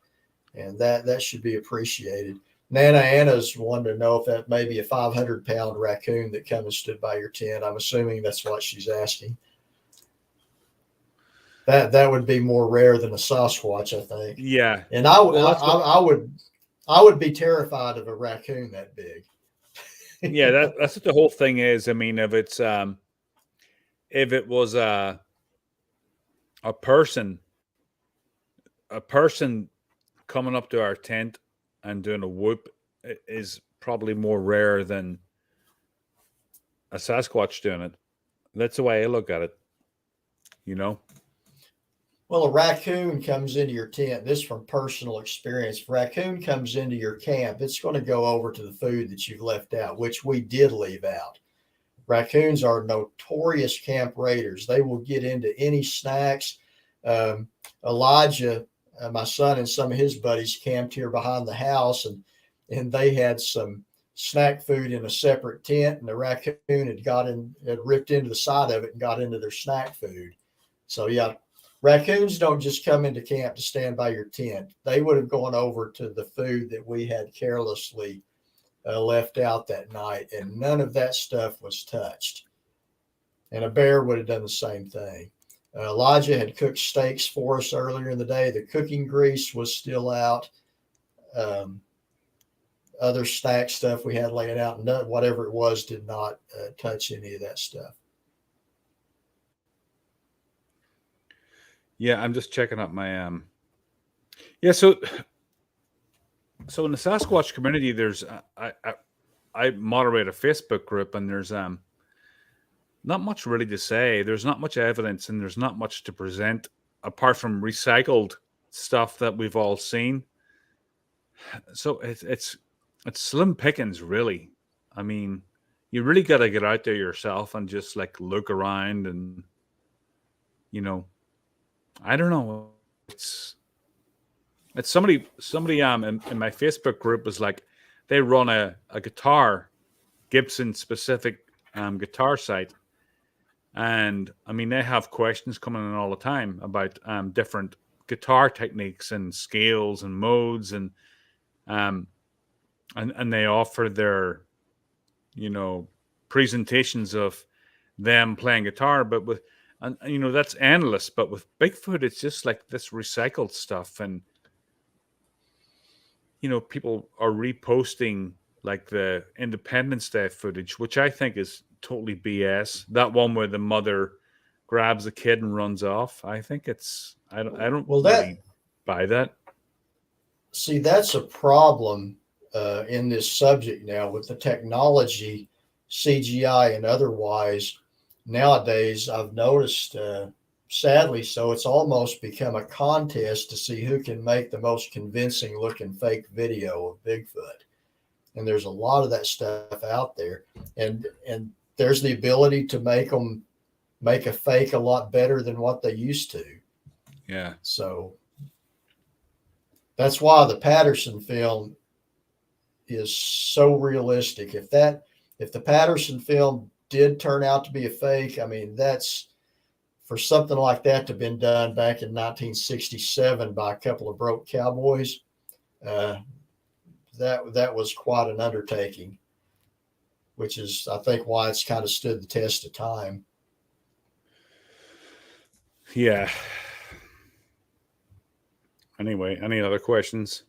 and that should be appreciated. Nana Anna's wanted to know if that may be a 500-pound raccoon that come and stood by your tent. I'm assuming that's what she's asking. That would be more rare than a Sasquatch, I think. Yeah, and I would be terrified of a raccoon that big. Yeah, that's what the whole thing is. I mean, if it was a person coming up to our tent and doing a whoop is probably more rare than a Sasquatch doing it. That's the way I look at it, you know? Well, a raccoon comes into your tent. This is from personal experience. If a raccoon comes into your camp, it's going to go over to the food that you've left out, which we did leave out. Raccoons are notorious camp raiders. They will get into any snacks. Elijah, my son, and some of his buddies camped here behind the house, and they had some snack food in a separate tent, and the raccoon had ripped into the side of it and got into their snack food. So yeah, raccoons don't just come into camp to stand by your tent. They would have gone over to the food that we had carelessly left out that night, and none of that stuff was touched. And a bear would have done the same thing. Elijah had cooked steaks for us earlier in the day. The cooking grease was still out. Other snack stuff we had laying out, and whatever it was did not touch any of that stuff. Yeah, I'm just checking out my Yeah, so in the Sasquatch community, there's I moderate a Facebook group, and there's not much really to say. There's not much evidence, and there's not much to present apart from recycled stuff that we've all seen. So it's slim pickings, really. I mean, you really got to get out there yourself and just like look around, and I don't know. It's somebody in my Facebook group was like, they run a guitar, Gibson specific guitar site. And I mean, they have questions coming in all the time about different guitar techniques and scales and modes, and they offer their, presentations of them playing guitar, but with, and that's endless. But with Bigfoot, it's just like this recycled stuff, and people are reposting like the Independence Day footage, which I think is totally BS. That one where the mother grabs the kid and runs off. I think I don't really buy that. See, that's a problem in this subject now with the technology, CGI and otherwise. Nowadays, I've noticed, sadly, so it's almost become a contest to see who can make the most convincing looking fake video of Bigfoot. And there's a lot of that stuff out there. And there's the ability to make a fake a lot better than what they used to. Yeah. So that's why the Patterson film is so realistic. If the Patterson film did turn out to be a fake, I mean, that's, for something like that to have been done back in 1967 by a couple of broke cowboys, that was quite an undertaking, which is, I think, why it's kind of stood the test of time. Yeah. Anyway, any other questions?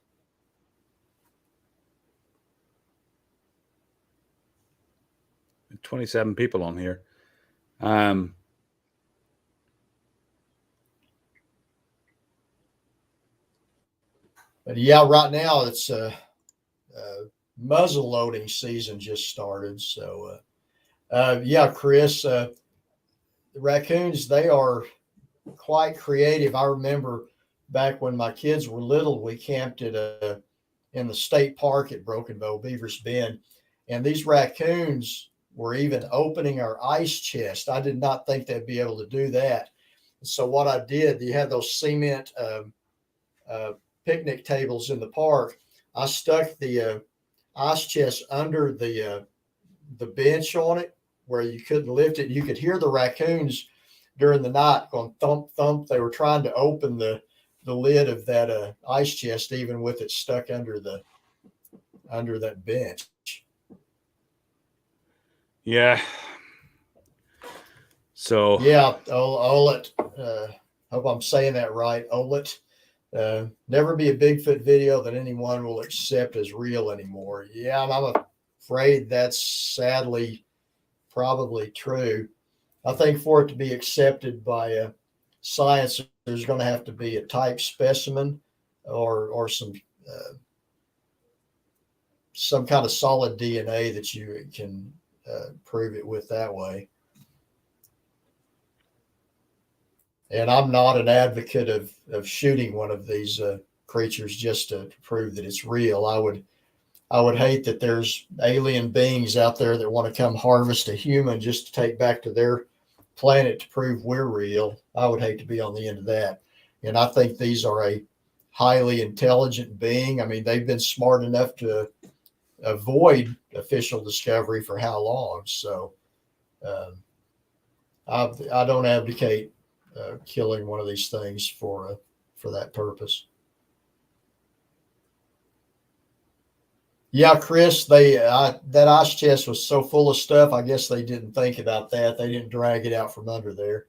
There's 27 people on here. But yeah, right now it's muzzle loading season just started, so Yeah, Chris, the raccoons, they are quite creative. I remember back when my kids were little, we camped in the state park at Broken Bow, Beaver's Bend, and these raccoons were even opening our ice chest. I did not think they'd be able to do that. So what I did, you have those cement picnic tables in the park. I stuck the ice chest under the bench on it where you couldn't lift it. You could hear the raccoons during the night going thump thump. They were trying to open the lid of that ice chest, even with it stuck under that bench. Yeah. So yeah, Olet. Hope I'm saying that right. Olet. Never be a Bigfoot video that anyone will accept as real anymore. Yeah, and I'm afraid that's sadly probably true. I think for it to be accepted by science, there's going to have to be a type specimen or some kind of solid DNA that you can prove it with that way. And I'm not an advocate of shooting one of these creatures just to prove that it's real. I would hate that there's alien beings out there that want to come harvest a human just to take back to their planet to prove we're real. I would hate to be on the end of that. And I think these are a highly intelligent being. I mean, they've been smart enough to avoid official discovery for how long? So I don't advocate killing one of these things for that purpose. Yeah, Chris, that ice chest was so full of stuff. I guess they didn't think about that. They didn't drag it out from under there.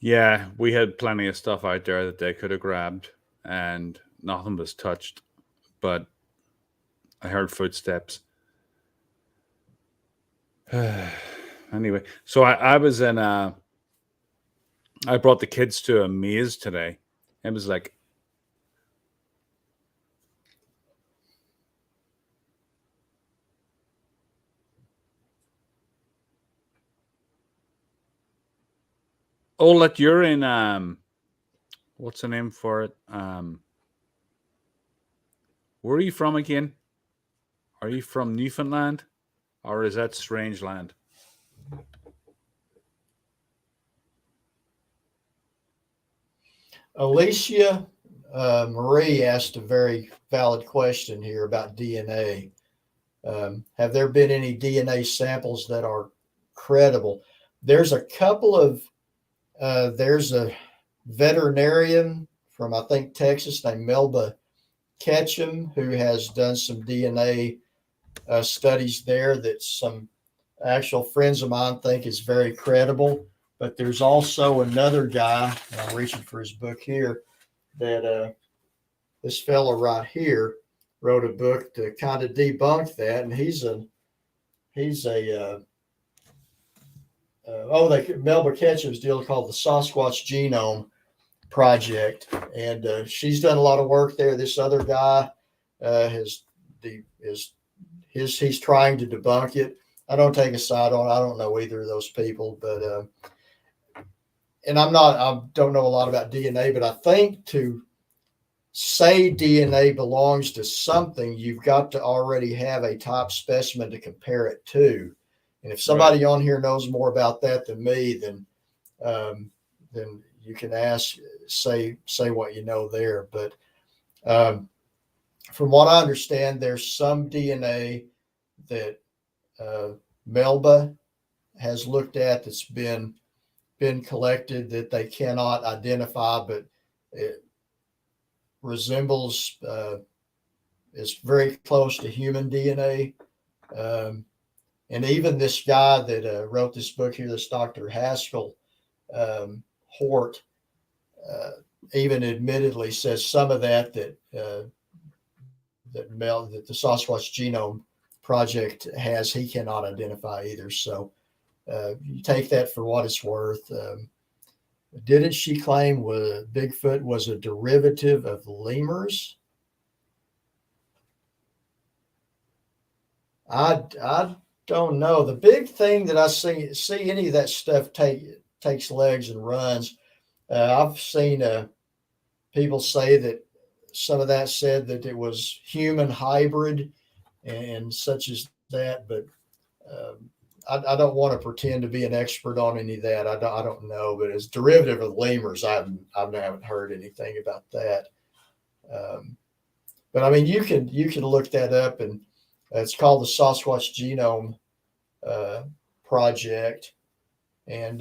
yeah, we had plenty of stuff out there that they could have grabbed, and nothing was touched. But I heard footsteps. Anyway, so I was in I brought the kids to a maze today. It was like, Olet, you're in what's the name for it? Where are you from again? Are you from Newfoundland, or is that strange land? Alicia Marie asked a very valid question here about DNA. Have there been any DNA samples that are credible? There's a couple of, there's a veterinarian from, I think, Texas named Melba Ketchum, who has done some DNA studies there that some actual friends of mine think is very credible. But there's also another guy, and I'm reaching for his book here, that this fellow right here wrote a book to kind of debunk that. And Melba Ketchum's deal called the Sasquatch Genome Project. And she's done a lot of work there. This other guy he's trying to debunk it. I don't take a side on it. I don't know either of those people, but and I don't know a lot about DNA, but I think to say DNA belongs to something, you've got to already have a top specimen to compare it to. And if somebody on here knows more about that than me, then you can say what you know there. But from what I understand, there's some DNA that Melba has looked at that's been collected that they cannot identify, but it resembles, is very close to human DNA. And even this guy that wrote this book here, this Dr. Haskell Hort, even admittedly says some of that the Sasquatch Genome Project has, he cannot identify either. So you take that for what it's worth. Didn't she claim Bigfoot was a derivative of lemurs? I don't know. The big thing that I see any of that stuff takes legs and runs. I've seen people say that some of that said that it was human hybrid and such as that, but um, I don't want to pretend to be an expert on any of that. I don't know, but as derivative of lemurs, I haven't heard anything about that. Um, but I mean, you can look that up, and it's called the Sasquatch Genome uh, Project, and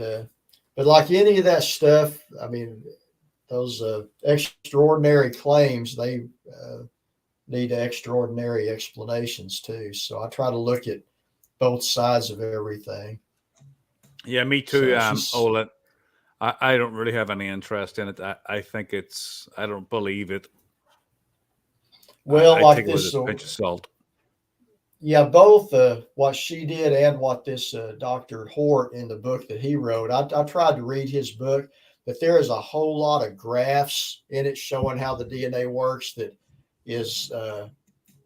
but like any of that stuff, I mean, those extraordinary claims, they need extraordinary explanations too. So I try to look at both sides of everything. Yeah, me too. So she's Ola. I don't really have any interest in it. I think I don't believe it. well I like take it with this. a pinch of salt. Yeah, both what she did and what this Dr. Hort in the book that he wrote. I tried to read his book, but there is a whole lot of graphs in it showing how the DNA works that is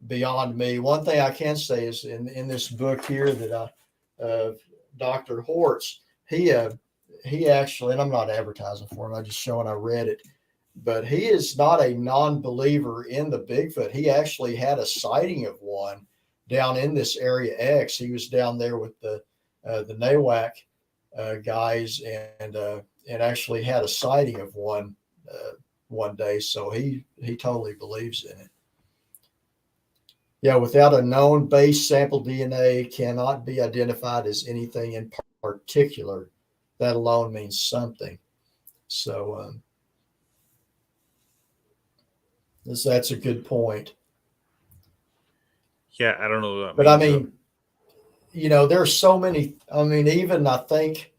beyond me. One thing I can say is in this book here that Dr. Hort's, he actually, and I'm not advertising for him, I'm just showing I read it, but he is not a non-believer in the Bigfoot. He actually had a sighting of one down in this area X. He was down there with the NAWAC guys and actually had a sighting of one day. So he totally believes in it. Yeah, without a known base sample DNA cannot be identified as anything in particular. That alone means something. So that's a good point. Yeah, I don't know what that But I means. mean, there's so many. I mean, even I think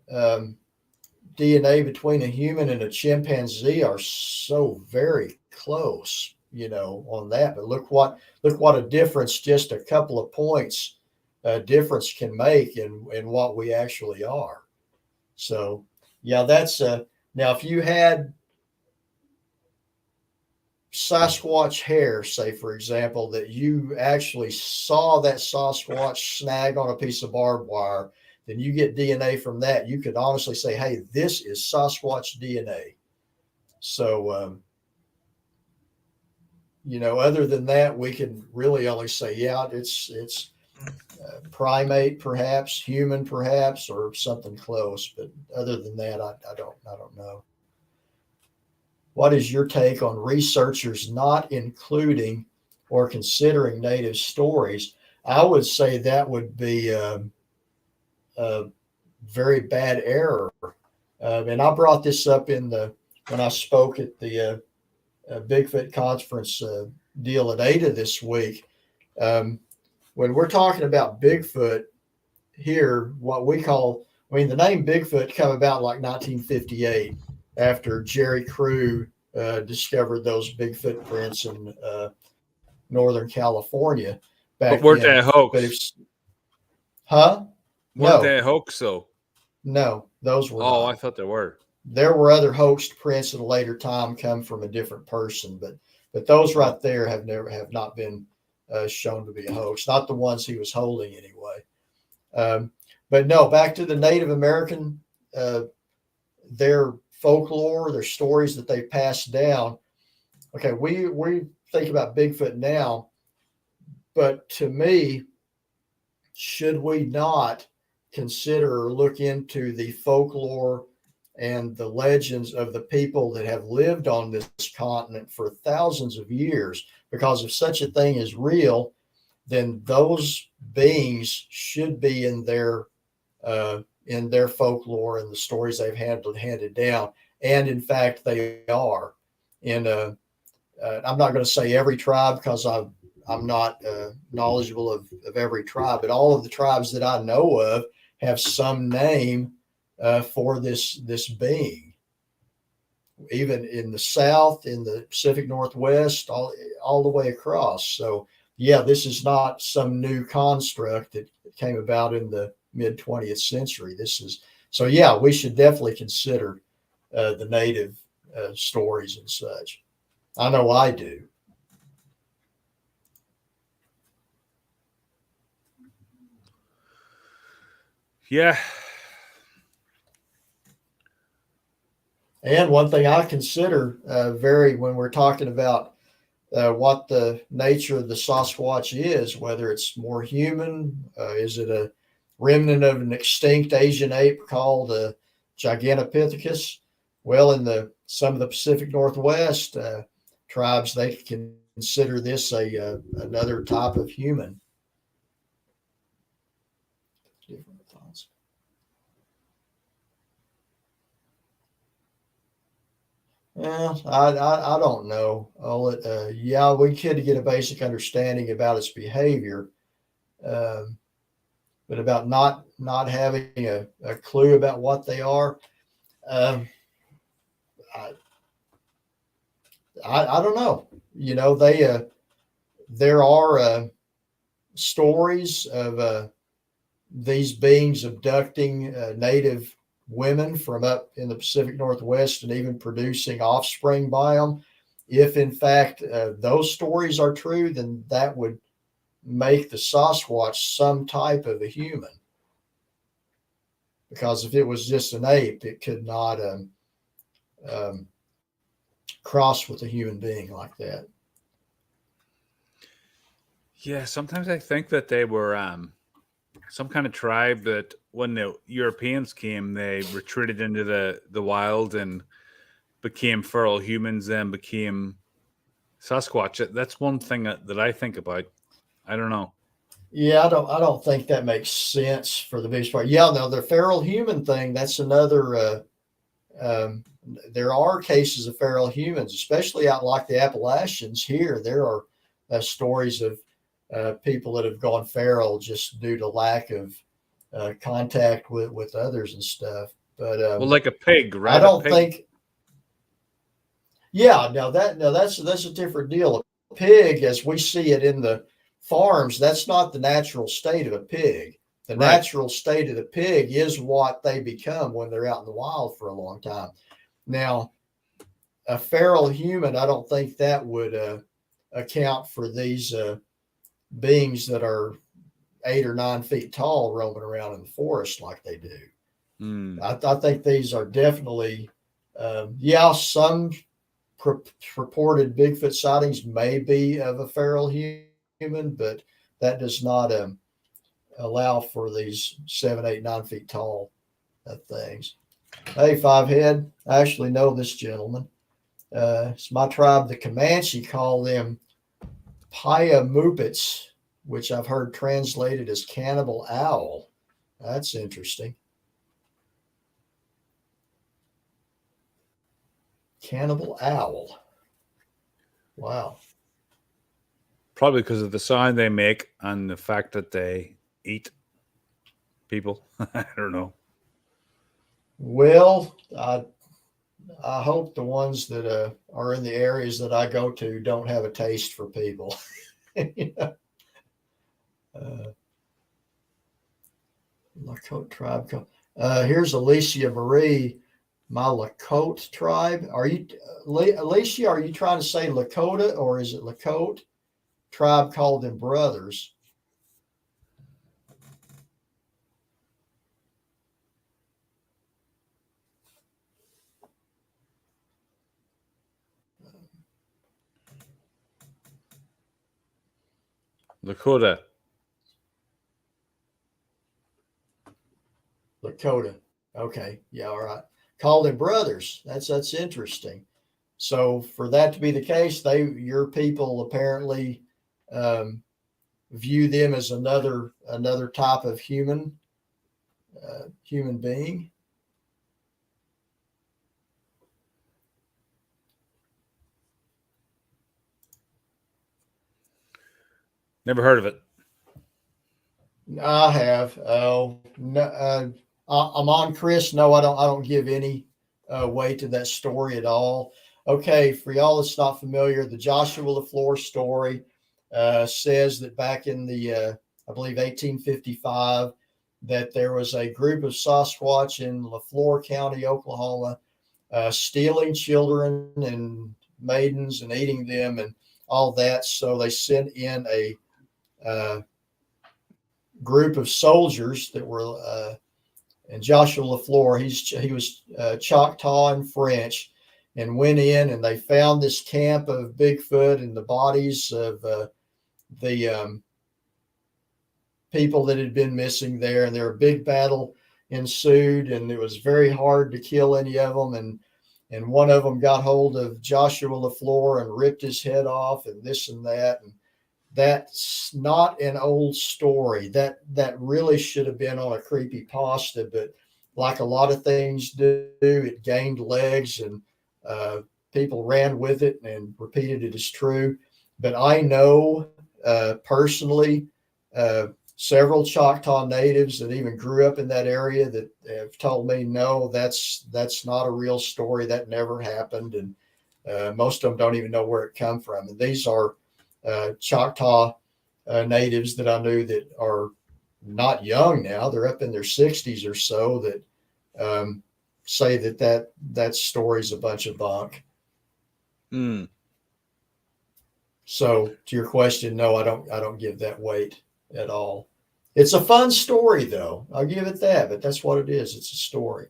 um, DNA between a human and a chimpanzee are so very close. On that. But look what a difference just a couple of points difference can make in what we actually are. So yeah, that's now if you had Sasquatch hair, say for example, that you actually saw that Sasquatch snag on a piece of barbed wire, then you get DNA from that. You could honestly say, hey, this is Sasquatch DNA. So, other than that, we can really only say, yeah, it's primate, perhaps human, perhaps, or something close. But other than that, I don't know. What is your take on researchers not including or considering native stories? I would say that would be a very bad error. And I brought this up when I spoke at the Bigfoot conference deal at Ada this week. Um, when we're talking about Bigfoot here, what we call, I mean, the name Bigfoot come about like 1958 after Jerry Crew discovered those big footprints in Northern California But back weren't they then. a But hoax? if, huh? Weren't No, they a hoax, though? no, those were Oh, I not. thought they were. There were other hoaxed prints at a later time come from a different person, but those Oh, right there have not been shown to be a hoax. Not the ones he was holding anyway. Um, but no, back to the Native American, uh, their folklore, their stories that they passed down. Okay, we think about Bigfoot now, but to me, should we not consider or look into the folklore and the legends of the people that have lived on this continent for thousands of years? Because if such a thing is real, then those beings should be in their folklore and the stories they've handed down. And in fact, they are. And I'm not going to say every tribe because I'm not knowledgeable of every tribe, but all of the tribes that I know of have some name for this being. Even in the South, in the Pacific Northwest, all the way across. So yeah, this is not some new construct that came about in the mid 20th century. This is so yeah, we should definitely consider the native stories and such. I know I do. Yeah. And one thing I consider when we're talking about what the nature of the Sasquatch is, whether it's more human, is it a remnant of an extinct Asian ape called Gigantopithecus? Well, in some of the Pacific Northwest tribes, they consider this another type of human. Different thoughts. Well, I don't know. Yeah, we could get a basic understanding about its behavior, um, but about not having a clue about what they are, um, I, I don't know. You know, there are stories of these beings abducting native women from up in the Pacific Northwest and even producing offspring by them. If in fact those stories are true, then that would make the Sasquatch some type of a human. Because if it was just an ape, it could not um, cross with a human being like that. Yeah, sometimes I think that they were some kind of tribe that when the Europeans came, they retreated into the wild and became feral humans, then became Sasquatch. That's one thing that I think about. I don't know. Yeah, I don't think that makes sense for the biggest part. Yeah, no, the feral human thing, that's another um, there are cases of feral humans, especially out like the Appalachians here. There are stories of people that have gone feral just due to lack of contact with others and stuff. But Well, like a pig, I right? A don't pig. think. Yeah, that's a different deal. A pig, as we see it in the farms, that's not the natural state of a pig. The Right. natural state of the pig is what they become when they're out in the wild for a long time. Now, a feral human, I don't think that would account for these beings that are 8 or 9 feet tall roaming around in the forest like they do. Mm. I think these are definitely, some purported Bigfoot sightings may be of a feral human, but that does not allow for these 7, 8, 9 feet tall things. Hey, Five Head, I actually know this gentleman. It's my tribe, the Comanche, call them Piamupits, which I've heard translated as cannibal owl. That's interesting. Cannibal owl. Wow. Probably because of the sound they make and the fact that they eat people. I don't know. Well, I hope the ones that are in the areas that I go to don't have a taste for people. You know? Lakota tribe. Here's Alicia Marie, my Lakota tribe. Are you, Alicia? Are you trying to say Lakota or is it Lakota? Tribe called them brothers. Lakota. Lakota. Okay. Yeah. All right. Called them brothers. That's interesting. So for that to be the case, your people apparently um, view them as another type of human being. Never heard of it. I have. Oh, no, I'm on Chris. No, I don't. I don't give any weight to that story at all. Okay, for y'all that's not familiar, the Joshua LaFleur story says that back in the I believe 1855, that there was a group of Sasquatch in LaFleur County, Oklahoma, stealing children and maidens and eating them and all that. So they sent in a group of soldiers that were and Joshua LaFleur, he was Choctaw and French, and went in and they found this camp of Bigfoot and the bodies of the people that had been missing there, and there a big battle ensued, and it was very hard to kill any of them, and one of them got hold of Joshua LaFleur and ripped his head off and this and that. And that's not an old story. That really should have been on a creepypasta, but like a lot of things do, it gained legs, and people ran with it and repeated it as true. But I know personally several Choctaw natives that even grew up in that area that have told me, no, that's not a real story. That never happened. And most of them don't even know where it come from. And these are Choctaw natives that I knew that are not young now. They're up in their 60s or so that say that story's a bunch of bunk. Mm. So to your question, no, I don't give that weight at all. It's a fun story, though. I'll give it that, but that's what it is. It's a story.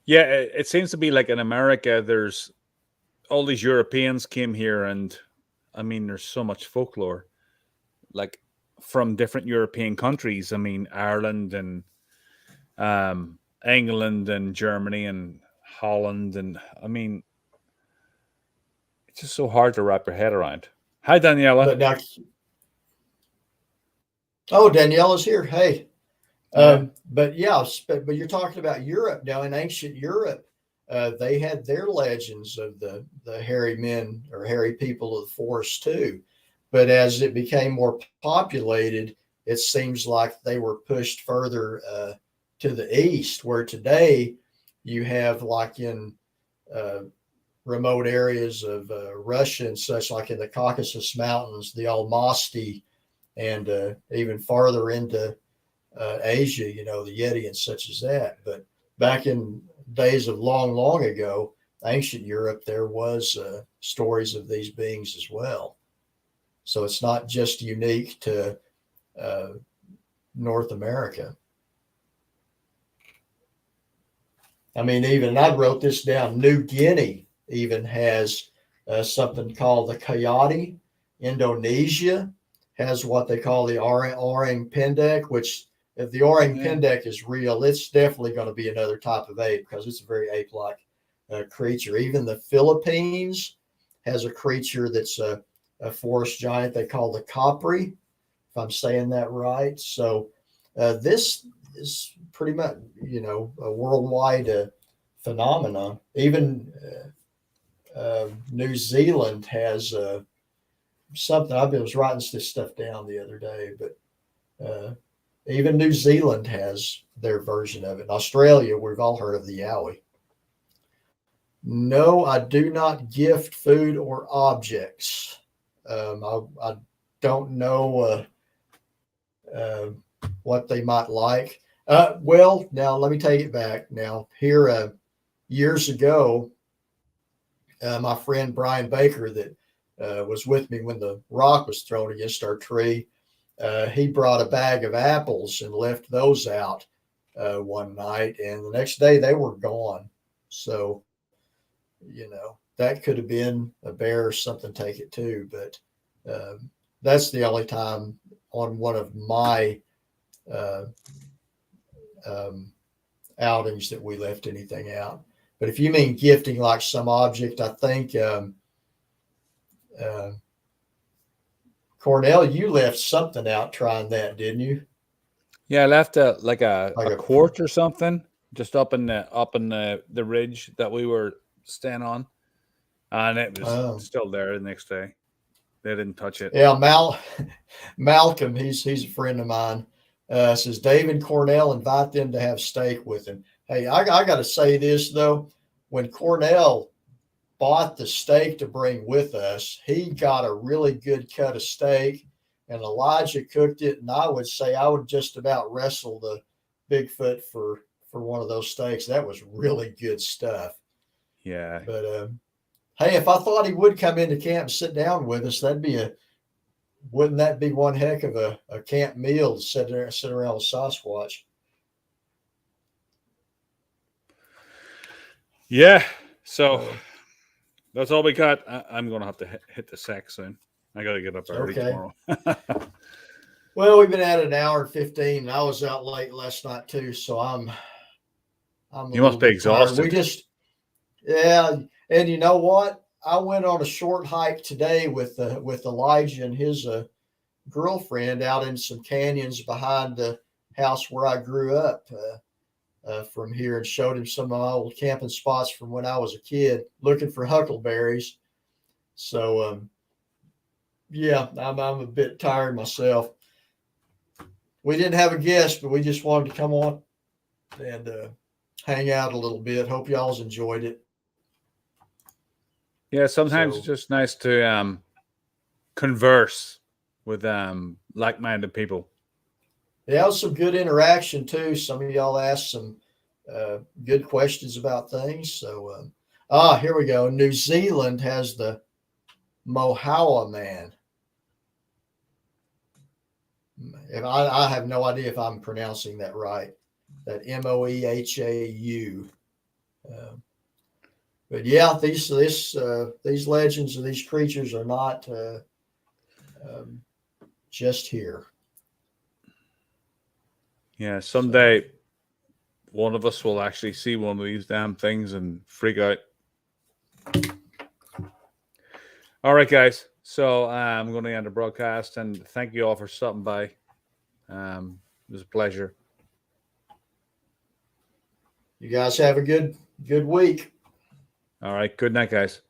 Yeah, it seems to be like in America, there's all these Europeans came here, and I mean, there's so much folklore, like from different European countries. I mean, Ireland and England and Germany and Holland, and I mean, it's just so hard to wrap your head around. Hi, Daniela. But now, Daniela's here. Hey, but yeah, but you're talking about Europe now. In ancient Europe, they had their legends of the hairy men or hairy people of the forest too. But as it became more populated, it seems like they were pushed further to the east, where today you have, like in remote areas of Russia and such, like in the Caucasus Mountains, the Almaty, and even farther into Asia, the Yeti and such as that. But back in days of long ago, ancient Europe, there was stories of these beings as well. So it's not just unique to North America. I mean, even I wrote this down. New Guinea even has something called the coyote. Indonesia has what they call the orang pendek, which if the orang pendek is real, it's definitely going to be another type of ape because it's a very ape-like creature. Even the Philippines has a creature that's a forest giant they call the Capri, if I'm saying that right. So this is pretty much, a worldwide phenomenon. Even New Zealand has something. I was writing this stuff down the other day, but even New Zealand has their version of it. In Australia, we've all heard of the Yowie. No, I do not gift food or objects. I don't know what they might like. Well, now let me take it back. Now, here years ago, my friend Brian Baker that was with me when the rock was thrown against our tree, he brought a bag of apples and left those out one night, and the next day they were gone. So, that could have been a bear or something take it too, but that's the only time on one of my outings that we left anything out. But if you mean gifting like some object, I think Cornell, you left something out trying that, didn't you? Yeah, I left a quart or something just up in the ridge that we were staying on, and it was still there the next day. They didn't touch it. Yeah, Malcolm, he's a friend of mine. Says Dave and Cornell invite them to have steak with him. Hey, I got to say this though, when Cornell bought the steak to bring with us, he got a really good cut of steak, and Elijah cooked it. And I would say I would just about wrestle the Bigfoot for one of those steaks. That was really good stuff. Yeah. But hey, if I thought he would come into camp and sit down with us, that'd be wouldn't that be one heck of a camp meal to sit around with Sasquatch? Yeah. So that's all we got. I'm going to have to hit the sack soon. I got to get up early tomorrow. Well, we've been at an hour and 15. I was out late last night too, so I'm you must be exhausted. Yeah, and you know what? I went on a short hike today with Elijah and his girlfriend out in some canyons behind the house where I grew up from here, and showed him some of my old camping spots from when I was a kid, looking for huckleberries. So, yeah, I'm a bit tired myself. We didn't have a guest, but we just wanted to come on and hang out a little bit. Hope y'all's enjoyed it. Yeah, sometimes it's just nice to converse with like-minded people. Yeah, it was some good interaction too. Some of y'all asked some good questions about things. So, here we go. New Zealand has the Mohaua man. And I have no idea if I'm pronouncing that right. That Moehau. But yeah, these legends and these creatures are not just here. Yeah, someday one of us will actually see one of these damn things and freak out. All right, guys. So I'm going to end the broadcast, and thank you all for stopping by. It was a pleasure. You guys have a good week. All right. Good night, guys.